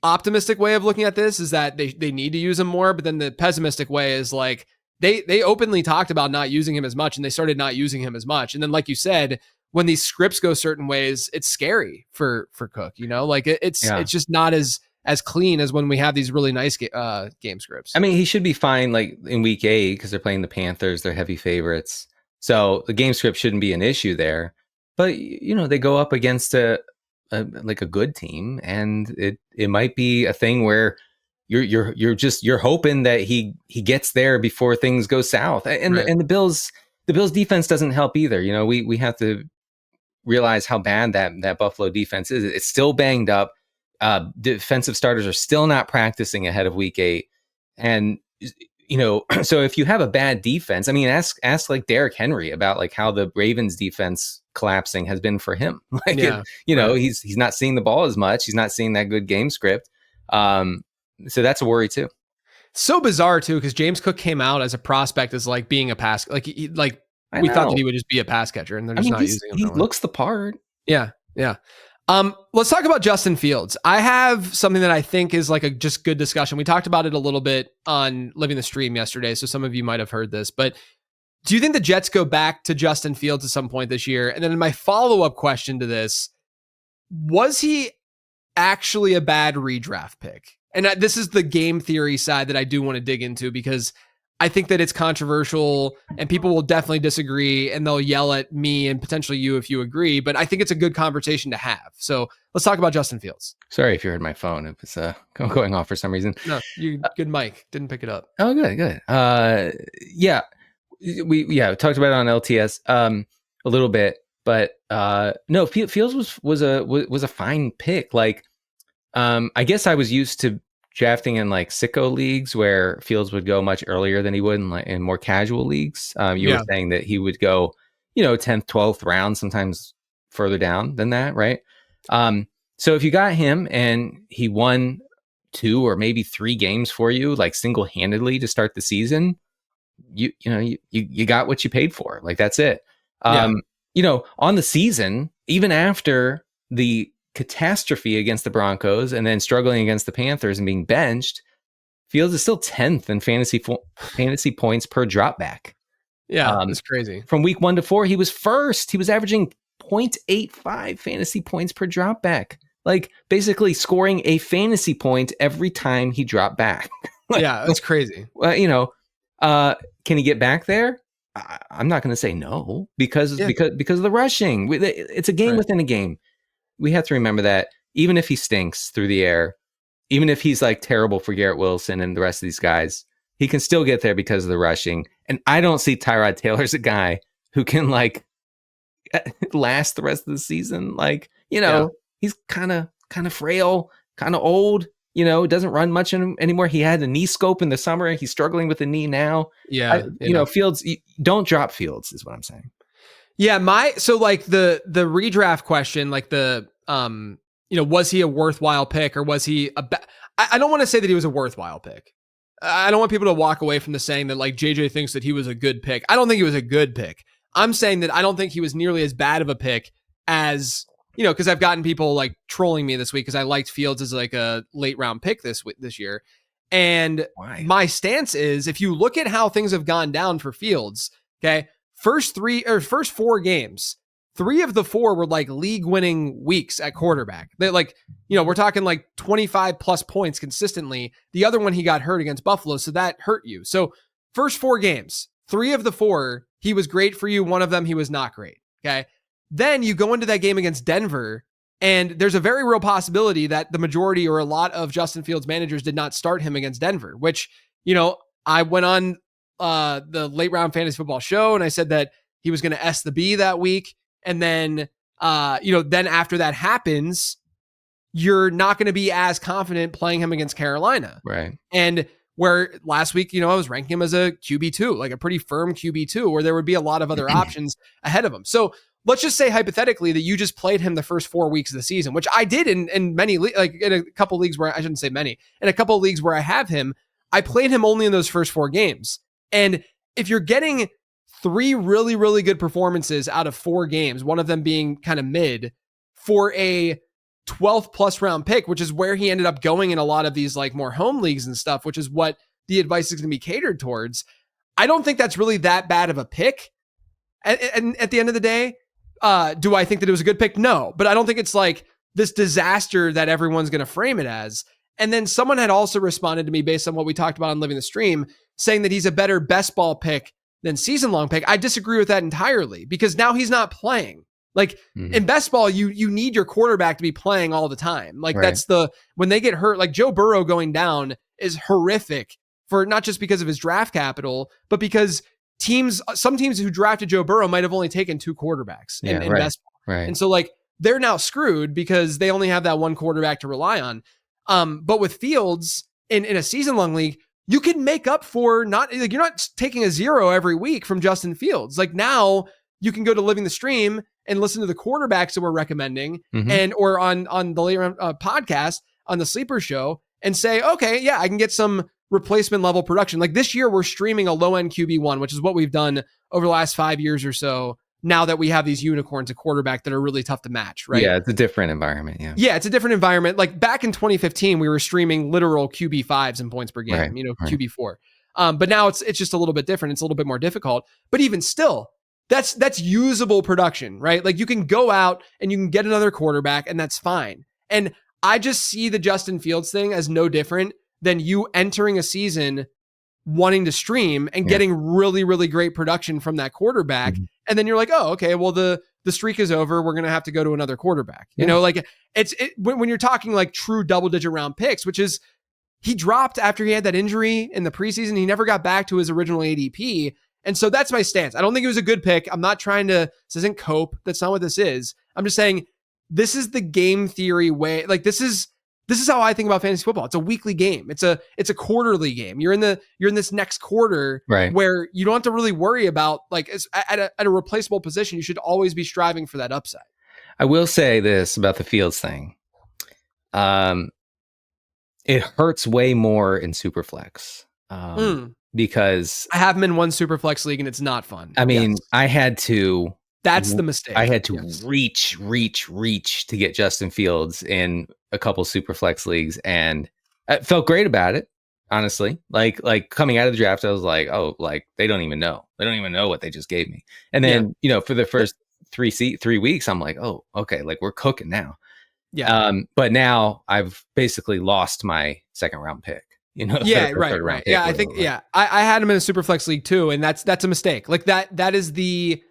optimistic way of looking at this, is that they need to use him more. But then the pessimistic way is like, they openly talked about not using him as much, and they started not using him as much. And then, like you said, when these scripts go certain ways, it's scary for Cook, like it's just not as clean as when we have these really nice game scripts. I mean, he should be fine like in week 8 because they're playing the Panthers. They're heavy favorites. So the game script shouldn't be an issue there. But, they go up against a good team, and it might be a thing where you're hoping that he gets there before things go south. And right. And the Bills defense doesn't help either. We have to realize how bad that Buffalo defense is. It's still banged up. Defensive starters are still not practicing ahead of week 8. And, so if you have a bad defense, I mean, ask like Derrick Henry about like how the Ravens defense collapsing has been for him. Like, he's not seeing the ball as much. He's not seeing that good game script. So that's a worry too. So bizarre too, because James Cook came out as a prospect as like being a pass, we thought that he would just be a pass catcher, and they're just not using him. He looks the part. Yeah. Let's talk about Justin Fields. I have something that I think is like a just good discussion. We talked about it a little bit on Living the Stream yesterday, so some of you might have heard this, but do you think the Jets go back to Justin Fields at some point this year? And then my follow-up question to this, was he actually a bad redraft pick? And this is the game theory side that I do want to dig into, because I think that it's controversial and people will definitely disagree and they'll yell at me and potentially you if you agree, but I think it's a good conversation to have. So let's talk about Justin Fields. Sorry if you heard my phone. It was going off for some reason. No, good mic. Didn't pick it up. Oh, good. Yeah. We talked about it on LTS a little bit, but no, Fields was a fine pick. Like, I guess I was used to drafting in like sicko leagues where Fields would go much earlier than he would in more casual leagues. You were saying that he would go, 10th, 12th round, sometimes further down than that, right? So if you got him and he won 2 or maybe 3 games for you, like single-handedly to start the season, you got what you paid for. Like, that's it. On the season, even after the catastrophe against the Broncos and then struggling against the Panthers and being benched, Fields is still 10th in fantasy points per dropback. Yeah, that's crazy. From week 1 to 4, he was first. He was averaging 0.85 fantasy points per dropback. Like, basically scoring a fantasy point every time he dropped back. Yeah, that's crazy. Well, can he get back there? I'm not going to say no because of the rushing. It's a game within a game. We have to remember that even if he stinks through the air, even if he's like terrible for Garrett Wilson and the rest of these guys, he can still get there because of the rushing. And I don't see Tyrod Taylor as a guy who can like last the rest of the season. Like, he's kind of frail, kind of old. doesn't run much anymore. He had a knee scope in the summer. He's struggling with the knee now. Yeah. Fields, don't drop Fields is what I'm saying. Yeah. So like the redraft question, like was he a worthwhile pick, or was he I don't want to say that he was a worthwhile pick. I don't want people to walk away from the saying that like JJ thinks that he was a good pick. I don't think he was a good pick. I'm saying that I don't think he was nearly as bad of a pick as, because I've gotten people like trolling me this week because I liked Fields as like a late round pick this year. And my stance is, if you look at how things have gone down for Fields, okay, first 4 games, 3 of the 4 were like league winning weeks at quarterback. They like, we're talking like 25 plus points consistently. The other one he got hurt against Buffalo, so that hurt you. So first 4 games, 3 of the 4, he was great for you. 1 of them, he was not great. Okay. Then you go into that game against Denver, and there's a very real possibility that the majority or a lot of Justin Fields managers did not start him against Denver, which, I went on the late round fantasy football show and I said that he was going to S the B that week. And then, then after that happens, you're not going to be as confident playing him against Carolina. Right. And where last week, I was ranking him as a QB2, like a pretty firm QB2, where there would be a lot of other options ahead of him. So let's just say hypothetically that you just played him the first 4 weeks of the season, which I did in many, like in a couple leagues where I shouldn't say many, in a couple of leagues where I have him, I played him only in those first 4 games. And if you're getting 3 really, really good performances out of 4 games, one of them being kind of mid, for a 12th plus round pick, which is where he ended up going in a lot of these like more home leagues and stuff, which is what the advice is going to be catered towards. I don't think that's really that bad of a pick. And at the end of the day, do I think that it was a good pick? No, but I don't think it's like this disaster that everyone's going to frame it as. And then someone had also responded to me based on what we talked about on Living the Stream, saying that he's a better best ball pick than season long pick. I disagree with that entirely, because now he's not playing. Like in best ball, you need your quarterback to be playing all the time. Like that's when they get hurt, like Joe Burrow going down is horrific for not just because of his draft capital, but because some teams who drafted Joe Burrow might have only taken 2 quarterbacks in best ball. Right. And so like they're now screwed because they only have that one quarterback to rely on. But with Fields in a season long league, you can make up for you're not taking a 0 every week from Justin Fields. Like now you can go to Living the Stream and listen to the quarterbacks that we're recommending or on the later podcast on the Sleeper Show and say, okay, yeah, I can get some replacement level production. Like this year we're streaming a low end QB1, which is what we've done over the last 5 years or so. Now that we have these unicorns at quarterback that are really tough to match, right? Yeah, it's a different environment. Yeah, it's a different environment. Like back in 2015, we were streaming literal QB5s in points per game, QB4. But now it's just a little bit different. It's a little bit more difficult. But even still, that's usable production, right? Like you can go out and you can get another quarterback, and that's fine. And I just see the Justin Fields thing as no different than you entering a season wanting to stream and getting really, really great production from that quarterback. And then you're like, oh, okay, well, the streak is over. We're going to have to go to another quarterback. Like when you're talking like true double-digit round picks, which is he dropped after he had that injury in the preseason. He never got back to his original ADP. And so that's my stance. I don't think it was a good pick. I'm not trying to, this isn't cope. That's not what this is. I'm just saying this is the game theory way. Like this is how I think about fantasy football. It's a weekly game. It's a quarterly game. You're in this next quarter where you don't have to really worry about like at a replaceable position. You should always be striving for that upside. I will say this about the Fields thing. It hurts way more in Superflex. Because I have him in one Superflex league and it's not fun. I mean, I had to. That's the mistake. I had to reach to get Justin Fields in a couple Superflex leagues, and I felt great about it. Honestly, like coming out of the draft, I was like, oh, like they don't even know what they just gave me. And then for the first 3 weeks, I'm like, oh, okay, like we're cooking now. Yeah. But now I've basically lost my second round pick. Right. Yeah, I think I had him in a Superflex league too, and that's a mistake. Like that is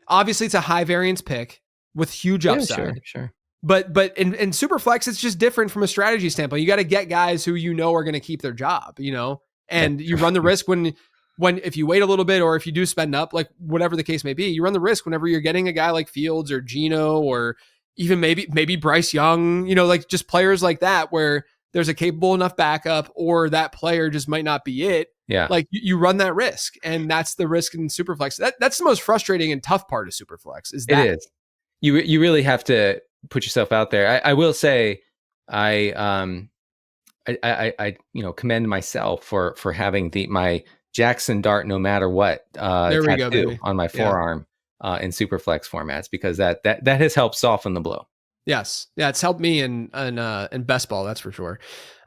obviously it's a high variance pick with huge upside. Sure. But in Superflex, it's just different from a strategy standpoint. You got to get guys who are going to keep their job, and you run the risk when if you wait a little bit or if you do spend up, like whatever the case may be, you run the risk whenever you're getting a guy like Fields or Geno or even maybe Bryce Young, like just players like that where there's a capable enough backup, or that player just might not be it. Yeah. Like you run that risk, and that's the risk in Superflex. That's the most frustrating and tough part of Superflex is that. It is. You really have to put yourself out there. I will say, I commend myself for having my Jackson Dart no matter what tattoo on my forearm in Superflex formats, because that has helped soften the blow. Yes. Yeah, it's helped me in best ball, that's for sure.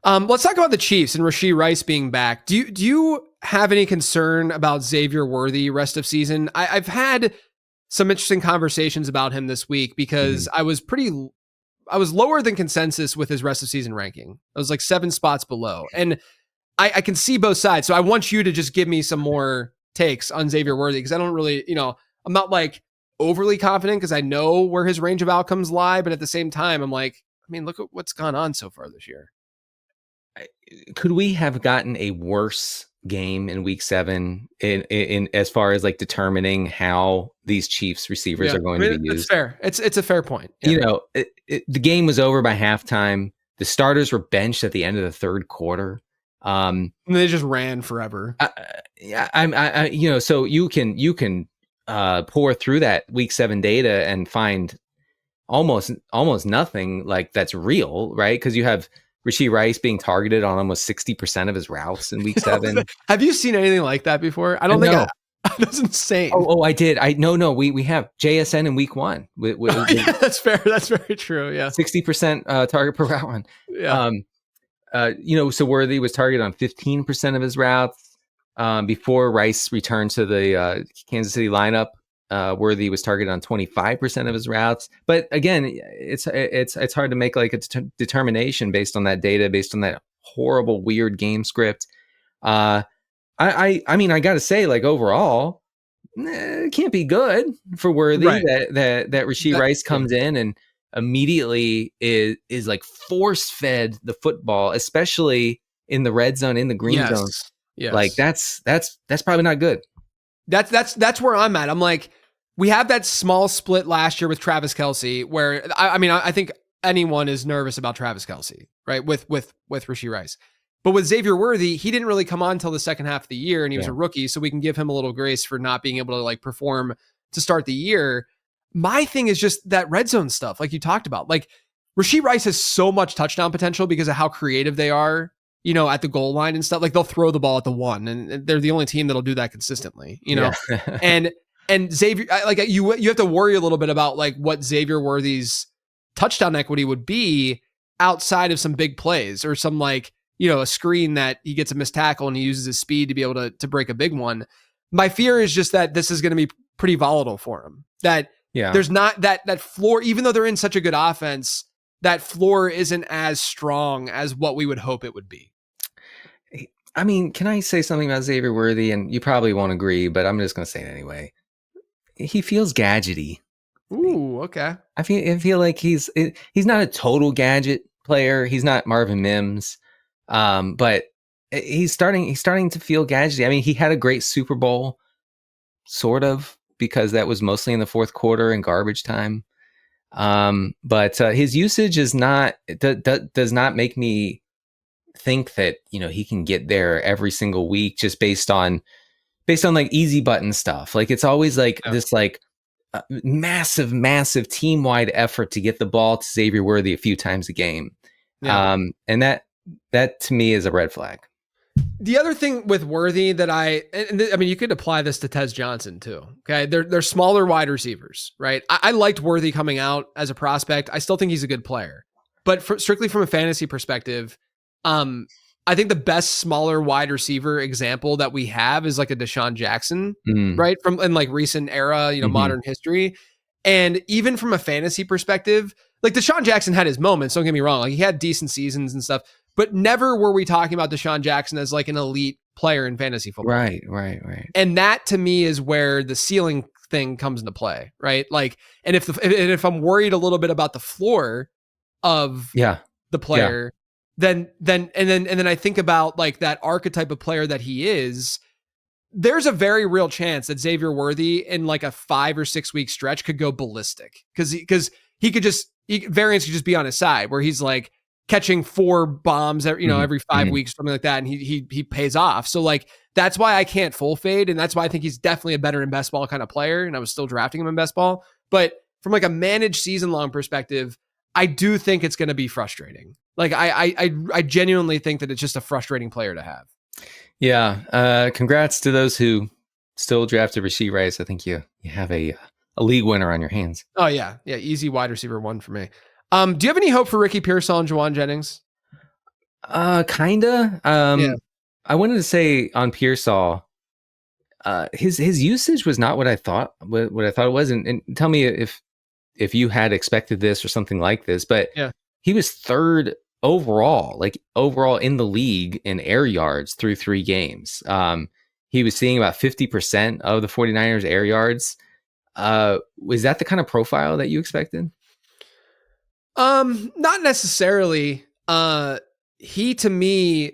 Let's talk about the Chiefs and Rashee Rice being back. Do you have any concern about Xavier Worthy rest of season? I've had some interesting conversations about him this week because I was lower than consensus with his rest of season ranking. I was like 7 spots below, and I can see both sides. So I want you to just give me some more takes on Xavier Worthy, because I don't really, I'm not like overly confident because I know where his range of outcomes lie, but at the same time, I'm like, look at what's gone on so far this year. Could we have gotten a worse game in week 7 in as far as like determining how these Chiefs receivers are going to be used? It's fair. It's a fair point. Yeah. The game was over by halftime. The starters were benched at the end of the third quarter. And they just ran forever. So you can pour through that week 7 data and find almost nothing like that's real, right? Because you have Rashee Rice being targeted on almost 60% of his routes in week 7. Have you seen anything like that before? I don't think that's insane. Oh, I did. No, we have JSN in week 1. Yeah, that's fair. That's very true. Yeah. 60% target per route run. Yeah. So Worthy was targeted on 15% of his routes. Before Rice returned to the Kansas City lineup, Worthy was targeted on 25% of his routes. But again, it's hard to make like a determination based on that data, based on that horrible, weird game script. I got to say, like, overall, it can't be good for Worthy, right? that Rashee Rice comes in and immediately is like force fed the football, especially in the red zone, in the green zone. Yes. Like that's probably not good. That's where I'm at. I'm like, we have that small split last year with Travis Kelce, where I think anyone is nervous about Travis Kelce, right? With Rashee Rice. But with Xavier Worthy, he didn't really come on until the second half of the year, and he was a rookie, so we can give him a little grace for not being able to like perform to start the year. My thing is just that red zone stuff, like you talked about. Like Rashee Rice has so much touchdown potential because of how creative they are, at the goal line and stuff. Like they'll throw the ball at the 1, and they're the only team that'll do that consistently, and Xavier, like you have to worry a little bit about like what Xavier Worthy's touchdown equity would be outside of some big plays or some like, a screen that he gets a missed tackle and he uses his speed to be able to break a big one. My fear is just that this is going to be pretty volatile for him. That there's not that floor, even though they're in such a good offense, that floor isn't as strong as what we would hope it would be. Can I say something about Xavier Worthy? And you probably won't agree, but I'm just going to say it anyway. He feels gadgety. Ooh, okay. I feel like he's not a total gadget player. He's not Marvin Mims. But he's starting to feel gadgety. He had a great Super Bowl, sort of, because that was mostly in the fourth quarter and garbage time. But his usage does not make me think that, he can get there every single week just based on like easy button stuff. Like it's always like this like massive team-wide effort to get the ball to Xavier Worthy a few times a game. Yeah. And that to me is a red flag. The other thing with Worthy that you could apply this to Tez Johnson too. Okay. They're smaller wide receivers, right? I liked Worthy coming out as a prospect. I still think he's a good player, but strictly from a fantasy perspective, I think the best smaller wide receiver example that we have is like a Deshaun Jackson, right? From in like recent era, modern history. And even from a fantasy perspective, like Deshaun Jackson had his moments, don't get me wrong. Like he had decent seasons and stuff, but never were we talking about Deshaun Jackson as like an elite player in fantasy football. Right. And that to me is where the ceiling thing comes into play, right? Like, and if I'm worried a little bit about the floor of the player, then I think about like that archetype of player that he is. There's a very real chance that Xavier Worthy in like a 5 or 6 week stretch could go ballistic because variance could just be on his side where he's like catching 4 bombs every, every 5 weeks, something like that. And he pays off. So like, that's why I can't full fade. And that's why I think he's definitely a better in best ball kind of player. And I was still drafting him in best ball. But from like a managed season long perspective, I do think it's going to be frustrating. Like I genuinely think that it's just a frustrating player to have. Yeah. Congrats to those who still drafted Rashee Rice. I think you have a league winner on your hands. Oh yeah. Yeah. Easy wide receiver 1 for me. Do you have any hope for Ricky Pearsall and Juwan Jennings? Kinda. I wanted to say on Pearsall, his usage was not what I thought it was. And tell me if you had expected this or something like this, but he was 3rd overall in the league in air yards through 3 games. He was seeing about 50% of the 49ers air yards. Was that the kind of profile that you expected? Not necessarily. He to me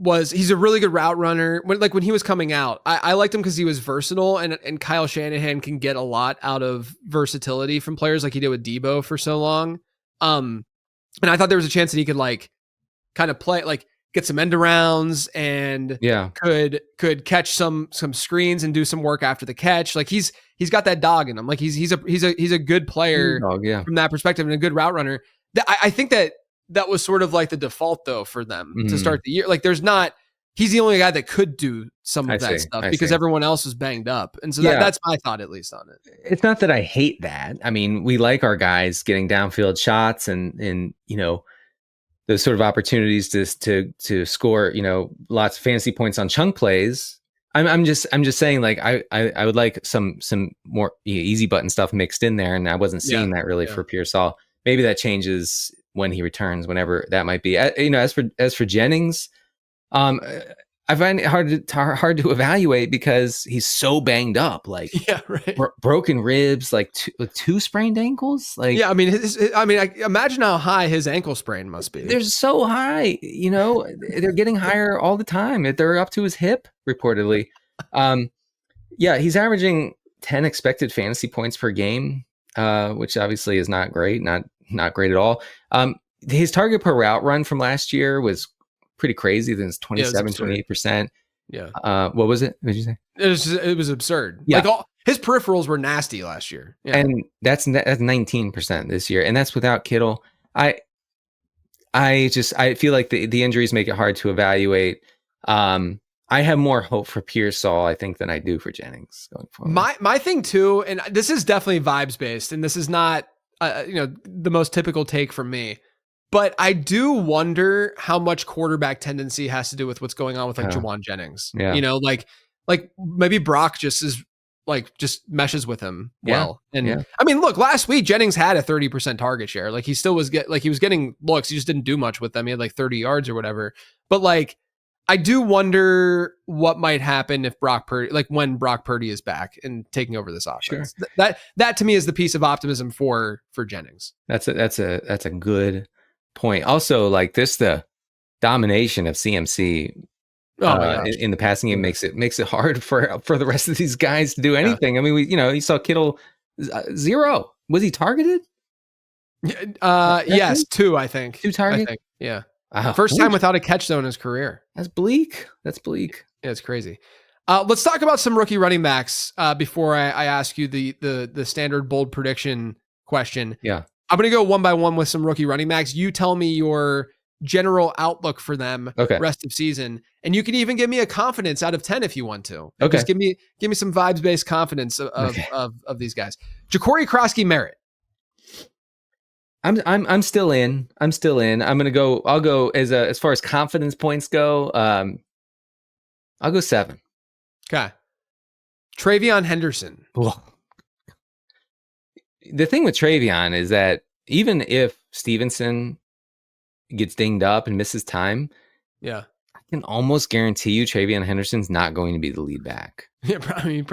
he's a really good route runner. When he was coming out, I liked him because he was versatile, and Kyle Shanahan can get a lot out of versatility from players like he did with Debo for so long. And I thought there was a chance that he could like kind of play, like get some end arounds and could catch some screens and do some work after the catch. Like he's got that dog in him. Like he's a good player from that perspective and a good route runner. I think that was sort of like the default though for them to start the year. Like he's the only guy that could do some of that stuff because everyone else was banged up. And so that's my thought, at least on it. It's not that I hate that. I mean, we like our guys getting downfield shots and those sort of opportunities to score, lots of fantasy points on chunk plays. I'm just saying, like, I would like some more easy button stuff mixed in there. And I wasn't seeing that really for Pearsall. Maybe that changes when he returns, whenever that might be. As for Jennings, I find it hard to evaluate because he's so banged up, like broken ribs, like 2 sprained ankles. Like, I mean, I imagine how high his ankle sprain must be. They're so high, they're getting higher all the time. They're up to his hip, reportedly. He's averaging 10 expected fantasy points per game, which obviously is not great, not great at all. His target per route run from last year was pretty crazy. Then it's 27, 28%. Yeah. What was it? What did you say? It was absurd. Yeah. Like his peripherals were nasty last year. Yeah. And that's 19% this year. And that's without Kittle. I feel like the injuries make it hard to evaluate. I have more hope for Pearsall, I think, than I do for Jennings going forward. My thing too, and this is definitely vibes based, and this is not the most typical take from me. But I do wonder how much quarterback tendency has to do with what's going on with like Juwan Jennings. Yeah. Like maybe Brock just meshes with him well. And I mean, look, last week Jennings had a 30% target share. Like he still was he was getting looks. He just didn't do much with them. He had like 30 yards or whatever. But like, I do wonder what might happen if when Brock Purdy is back and taking over this offense. Sure. That to me is the piece of optimism for Jennings. That's a good point. Also, like the domination of CMC in the passing game makes it hard for the rest of these guys to do anything. I mean, you saw Kittle 0. Was he targeted? Yes, 2, I think. 2 targets. Yeah. First time without a catch though in his career. That's bleak. Yeah, it's crazy. Let's talk about some rookie running backs before I ask you the standard bold prediction question. Yeah. I'm going to go one by one with some rookie running backs. You tell me your general outlook for them rest of season. And you can even give me a confidence out of 10 if you want to. Okay. Just give me some vibes-based confidence of these guys. Ja'Cory Krosky-Merritt. I'm still in. I'll go as far as confidence points go. I'll go 7. Okay. Travion Henderson. Well, the thing with Travion is that even if Stevenson gets dinged up and misses time, I can almost guarantee you Travion Henderson's not going to be the lead back. Yeah, I mean,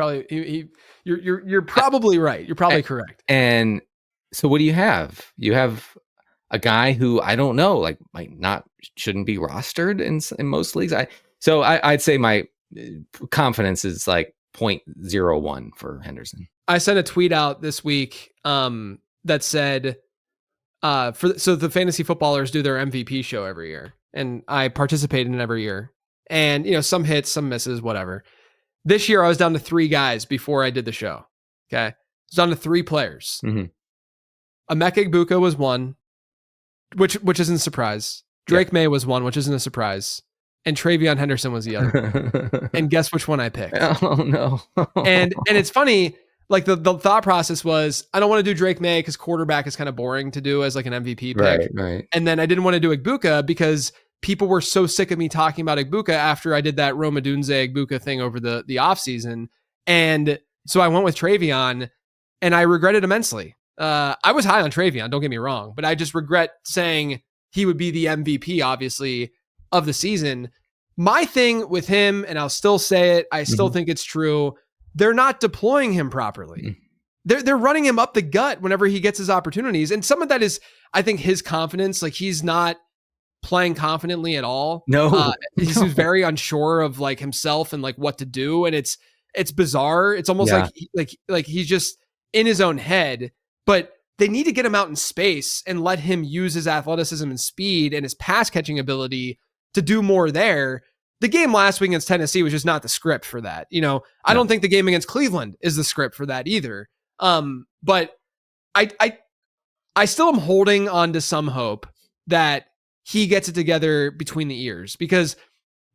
you're probably right. You're probably correct. And so what do you have? You have a guy who I don't know, like shouldn't be rostered in most leagues. I'd say my confidence is like 0.01 for Henderson. I sent a tweet out this week that said, So the fantasy footballers do their MVP show every year, and I participate in it every year. And some hits, some misses, whatever. This year I was down to 3 guys before I did the show. Okay, I was down to 3 players. Mm-hmm. Emeka Egbuka was one, which isn't a surprise. Drake May was one, which isn't a surprise. And Travion Henderson was the other. And guess which one I picked? Oh no! and it's funny. Like the thought process was, I don't want to do Drake May because quarterback is kind of boring to do as like an MVP pick. Right. And then I didn't want to do Egbuka because people were so sick of me talking about Egbuka after I did that Rome Odunze Egbuka thing over the offseason. And so I went with Travion, and I regret it immensely. I was high on Travion, don't get me wrong, but I just regret saying he would be the MVP, obviously, of the season. My thing with him, and I'll still say it, I still think it's true, they're not deploying him properly. They're running him up the gut whenever he gets his opportunities. And some of that is, I think, his confidence. Like, he's not playing confidently at all. No. He's very unsure of like himself and like what to do. And it's bizarre. It's almost like he's just in his own head, but they need to get him out in space and let him use his athleticism and speed and his pass catching ability to do more there. The game last week against Tennessee was just not the script for that. I don't think the game against Cleveland is the script for that either. But I still am holding on to some hope that he gets it together between the ears, because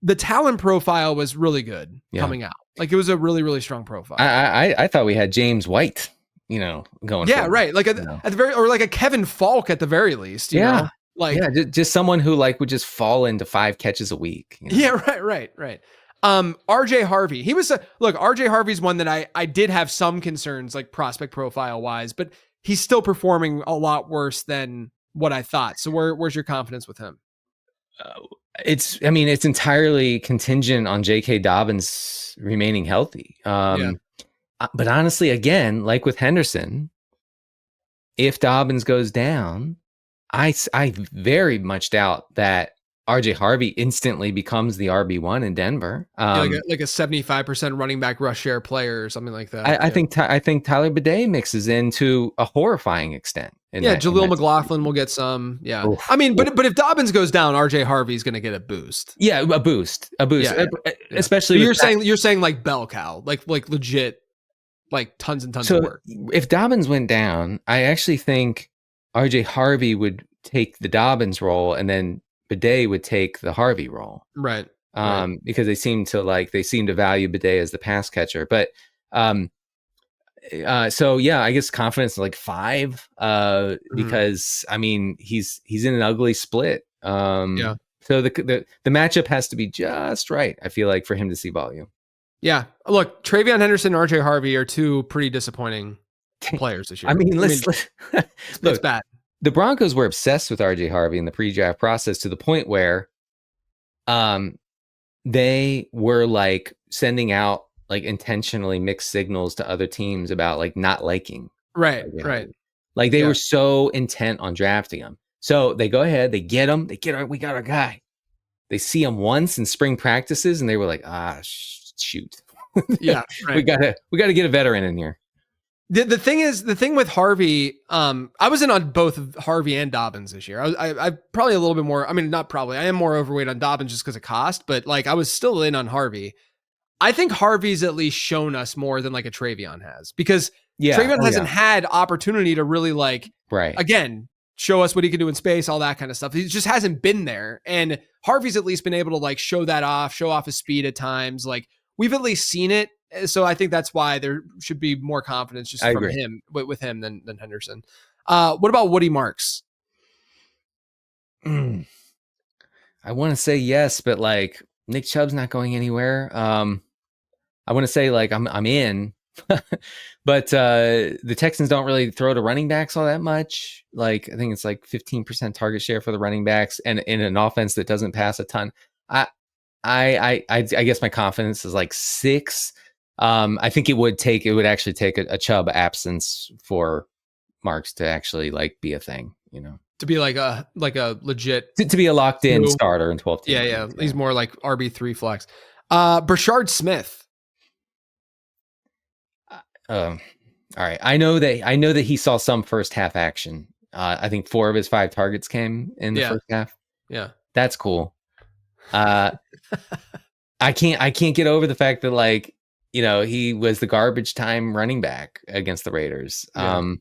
the talent profile was really good coming out. Like, it was a really, really strong profile. I thought we had James White, going. Yeah, right. Like at the very, or like a Kevin Falk at the very least. You know? Like, just someone who like would just fall into 5 catches a week. Yeah, right. RJ Harvey. He was RJ Harvey's one that I did have some concerns, like prospect profile wise, but he's still performing a lot worse than what I thought. So where's your confidence with him? It's entirely contingent on J.K. Dobbins remaining healthy. But honestly, again, like with Henderson, if Dobbins goes down, I very much doubt that RJ Harvey instantly becomes the RB1 in Denver. Like a 75% running back rush share player or something like that. I think Tyler Bidet mixes in to a horrifying extent. Jaleel McLaughlin will get some. Yeah. Oof. I mean, but if Dobbins goes down, RJ Harvey's going to get a boost. Yeah, a boost. Yeah. Especially you're saying like bell cow, like legit, like tons and tons of work. If Dobbins went down, I actually think RJ Harvey would take the Dobbins role, and then Bidet would take the Harvey role. Right. Because they seem to value Bidet as the pass catcher. But so yeah, I guess confidence is like 5. Because I mean he's in an ugly split. So the matchup has to be just right, I feel like, for him to see volume. Yeah. Look, Travion Henderson and RJ Harvey are 2 pretty disappointing players this year. It's bad. The Broncos were obsessed with RJ Harvey in the pre-draft process, to the point where they were like sending out like intentionally mixed signals to other teams about like not liking. Right. Like they were so intent on drafting him. So they go ahead, they get him, we got our guy. They see him once in spring practices, and they were like, shoot. Yeah. Right. we gotta get a veteran in here. The thing with Harvey, I was in on both Harvey and Dobbins this year. I probably a little bit more. I mean, not probably. I am more overweight on Dobbins just because of cost, but like I was still in on Harvey. I think Harvey's at least shown us more than like a Travion has, because Travion hasn't had opportunity to really again, show us what he can do in space, all that kind of stuff. He just hasn't been there. And Harvey's at least been able to like show off his speed at times. Like, we've at least seen it. So I think that's why there should be more confidence just from him with him than Henderson. What about Woody Marks? I want to say yes, but like Nick Chubb's not going anywhere. I want to say like I'm in, but the Texans don't really throw to running backs all that much. Like, I think it's like 15% target share for the running backs, and in an offense that doesn't pass a ton. I guess my confidence is like 6. I think it would actually take a Chubb absence for Marks to actually like be a thing, to be like a legit to be a locked in starter in 12 teams. Yeah. He's more like RB3 flex. Brashard Smith. All right. I know that he saw some first half action I think 4 of his 5 targets came in the first half. Yeah. That's cool. I can't get over the fact that, like, you know, he was the garbage time running back against the Raiders. Yeah.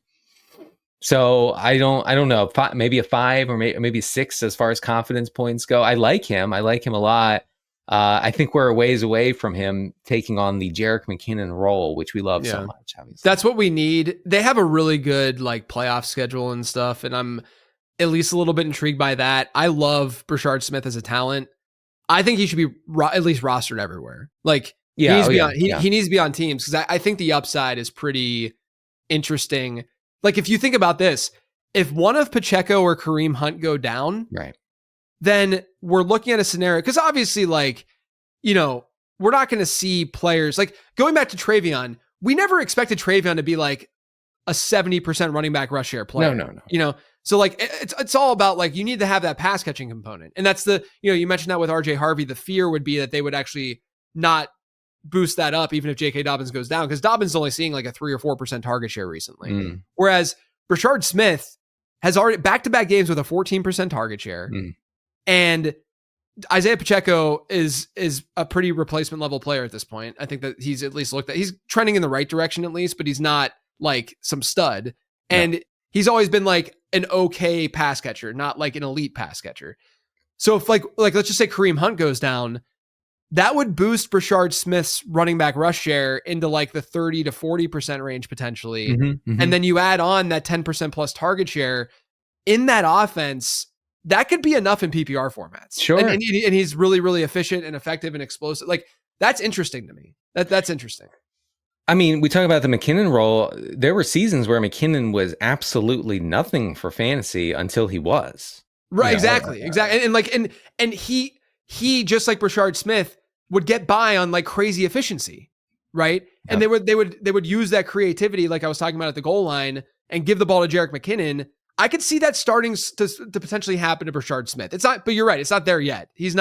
So I don't know, maybe a 5 or maybe 6 as far as confidence points go. I like him a lot. I think we're a ways away from him taking on the Jerick McKinnon role, which we love so much. Obviously. That's what we need. They have a really good like playoff schedule and stuff, and I'm at least a little bit intrigued by that. I love Brashard Smith as a talent. I think he should be at least rostered everywhere. Like he needs to be on teams, because I think the upside is pretty interesting. Like if you think about this, if one of Pacheco or Kareem Hunt go down, right, then we're looking at a scenario, because obviously, like, you know, we're not going to see players like going back to Travion. We never expected Travion to be like a 70% running back rush share player. No. You know, so like it's all about like you need to have that pass catching component, and that's the, you know, you mentioned that with RJ Harvey. The fear would be that they would actually not boost that up even if J.K. Dobbins goes down, because Dobbins is only seeing like a 3 or 4% target share recently, whereas Brashard Smith has already back-to-back games with a 14% target share. And Isaiah Pacheco is a pretty replacement level player at this point. I think that he's at least he's trending in the right direction at least, but he's not like some stud. And he's always been like an okay pass catcher, not like an elite pass catcher. So if like let's just say Kareem Hunt goes down, that would boost Brashard Smith's running back rush share into like the 30 to 40% range potentially. And then you add on that 10% plus target share in that offense. That could be enough in PPR formats. Sure. And he's really, really efficient and effective and explosive. Like, that's interesting to me. That's interesting. I mean, we talk about the McKinnon role. There were seasons where McKinnon was absolutely nothing for fantasy until he was. Right. Exactly. And he just like Brashard Smith would get by on like crazy efficiency. Right. And they would use that creativity, like I was talking about at the goal line, and give the ball to Jerick McKinnon. I could see that starting to potentially happen to Brashard Smith. It's not, but you're right. It's not there yet. He's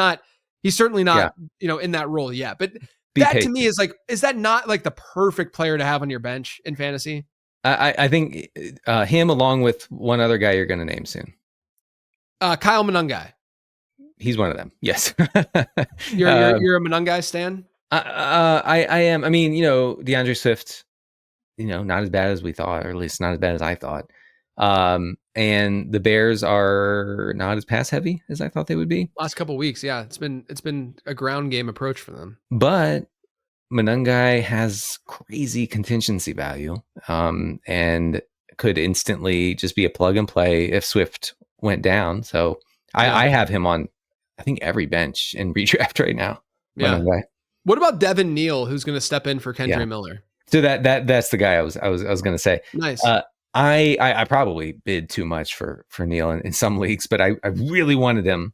certainly not, you know, in that role yet. But to me is like, is that not like the perfect player to have on your bench in fantasy? I think him along with one other guy you're going to name soon. Kyle Monangai. He's one of them. Yes. You're a Monangai stan? I am. I mean, you know, DeAndre Swift, you know, not as bad as we thought, or at least not as bad as I thought. And the Bears are not as pass heavy as I thought they would be. Last couple of weeks, yeah, it's been a ground game approach for them. But Monangai has crazy contingency value, and could instantly just be a plug and play if Swift went down. So I have him on, I think, every bench in redraft right now. Yeah. Monangai. What about Devin Neal, who's going to step in for Kendre Miller? So that's the guy I was going to say. Nice. I probably bid too much for Neal in some leagues, but I really wanted him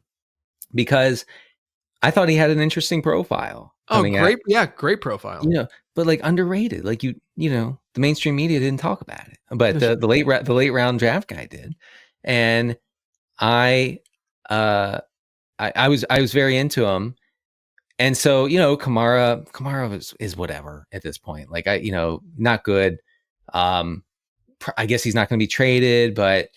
because I thought he had an interesting profile. Oh, great. Yeah. Great profile. You know, but like underrated, like you know, the mainstream media didn't talk about it, but the late round draft guy did. And I was very into him. And so, you know, Kamara is whatever at this point. Like not good. I guess he's not going to be traded, but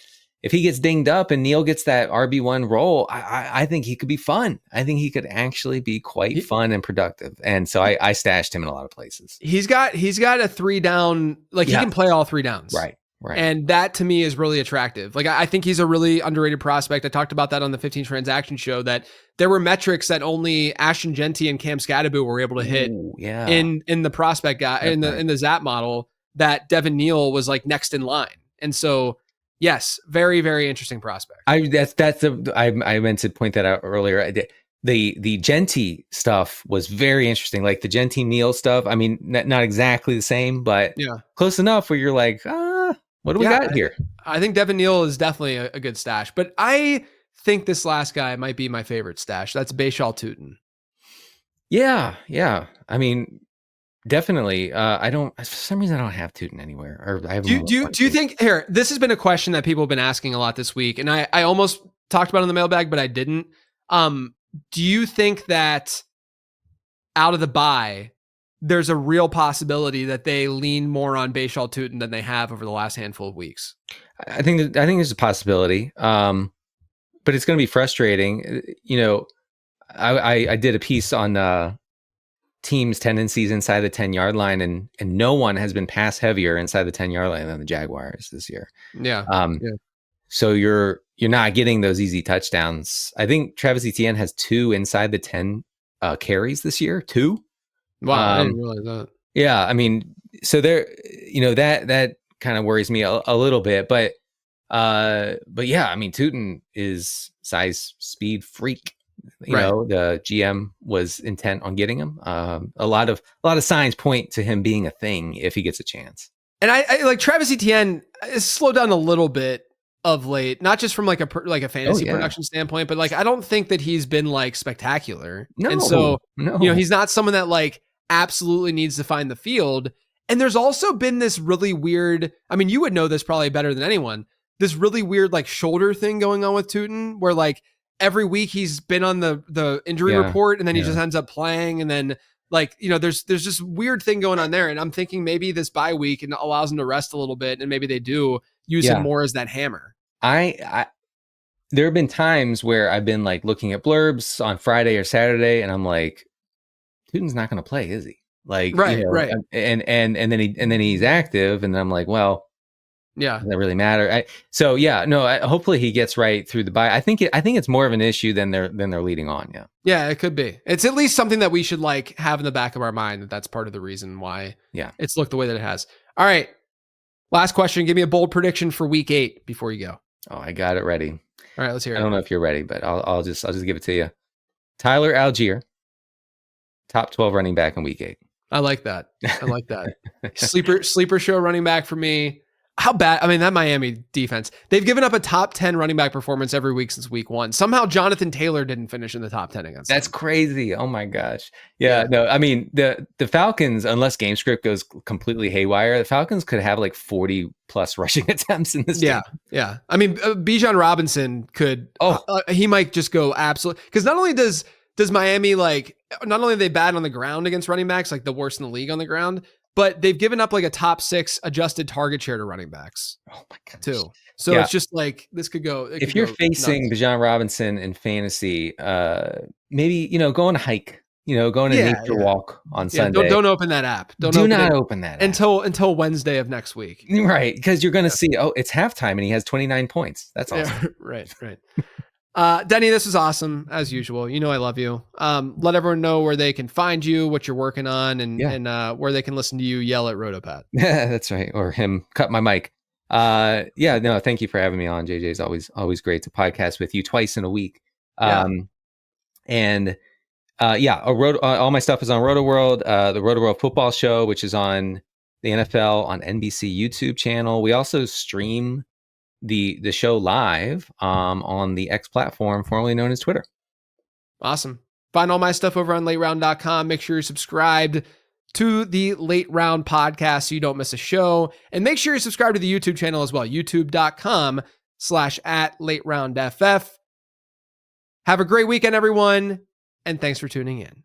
if he gets dinged up and Neal gets that RB1 role, I think he could be fun. I think he could actually be quite fun and productive. And so I stashed him in a lot of places. He's got a 3 down, like he can play all 3 downs. Right. And that to me is really attractive. Like I think he's a really underrated prospect. I talked about that on the 15 Transaction Show, that there were metrics that only Ashton Genty and Cam Scadaboo were able to hit in the prospect guy, in the Zap model, that Devin Neal was like next in line. And so, yes, very, very interesting prospect. I meant to point that out earlier. The Genty stuff was very interesting. Like the Genty Neal stuff. I mean, not exactly the same, but close enough where you're like, what do we got here? I think Devin Neal is definitely a good stash, but I think this last guy might be my favorite stash. That's Bashal Tutin. Yeah. I mean, definitely. For some reason I don't have Tutin anywhere. Or I have. Do you think here? This has been a question that people have been asking a lot this week, and I almost talked about it in the mailbag, but I didn't. Do you think that out of the bye there's a real possibility that they lean more on Bashal Tutin than they have over the last handful of weeks. I think there's a possibility, but it's going to be frustrating. I did a piece on teams' tendencies inside the 10-yard line, and no one has been pass heavier inside the 10-yard line than the Jaguars this year. Yeah. So you're not getting those easy touchdowns. I think Travis Etienne has 2 inside the 10 carries this year. 2. Wow, I didn't realize that. Yeah, I mean, so there, that kind of worries me a little bit, but yeah, I mean, Tutin is size, speed freak. You know, the GM was intent on getting him. A lot of signs point to him being a thing if he gets a chance. And I like Travis Etienne has slowed down a little bit of late, not just from like a fantasy production standpoint, but like I don't think that he's been like spectacular. No, and so he's not someone that like absolutely needs to find the field. And there's also been this really weird, I mean, you would know this probably better than anyone, this really weird like shoulder thing going on with Tutin, where like every week he's been on the injury report, and then he just ends up playing, and then like, there's this weird thing going on there. And I'm thinking maybe this bye week and allows him to rest a little bit, and maybe they do use him more as that hammer. I there have been times where I've been like looking at blurbs on Friday or Saturday, and I'm like, Tutin's not going to play, is he? Like, right. And then he's active, and then I'm like, well, does that really matter? Hopefully he gets right through the bye. I think it's more of an issue than they're leading on. Yeah, it could be. It's at least something that we should like have in the back of our mind, that's part of the reason why it's looked the way that it has. All right, last question. Give me a bold prediction for week 8 before you go. Oh, I got it ready. All right, let's hear it. I don't know if you're ready, but I'll just give it to you. Tyler Algier, top 12 running back in week 8. I like that. Sleeper show running back for me. How bad? I mean, that Miami defense, they've given up a top 10 running back performance every week since week 1. Somehow Jonathan Taylor didn't finish in the top 10 against That's them. Crazy. Oh my gosh. Yeah. No, I mean, the Falcons, unless game script goes completely haywire, the Falcons could have like 40 plus rushing attempts in this game. Yeah. I mean, Bijan Robinson could, he might just go absolutely, because not only does Miami, like, not only are they bad on the ground against running backs, like the worst in the league on the ground, but they've given up like a top 6 adjusted target share to running backs. Oh my god, too. So it's just like this could go. If you're facing Bijan Robinson in fantasy, maybe go on a hike. Go on a nature walk on Sunday. Don't open that app. Do not open that app until Wednesday of next week. Right, because you're going to see. Oh, it's halftime and he has 29 points. That's awesome. Right. Denny, this was awesome as usual. I love you. Let everyone know where they can find you, what you're working on, and where they can listen to you yell at Rotopat. Yeah, that's right. Or him cut my mic. Thank you for having me on. JJ is always great to podcast with you twice in a week. All my stuff is on Rotoworld, the Rotoworld football show, which is on the NFL on NBC YouTube channel. We also stream the show live on the X platform, formerly known as Twitter. Awesome. Find all my stuff over on lateround.com. Make sure you're subscribed to the Late Round podcast so you don't miss a show. And make sure you're subscribed to the YouTube channel as well, youtube.com/@LateRoundFF. Have a great weekend, everyone. And thanks for tuning in.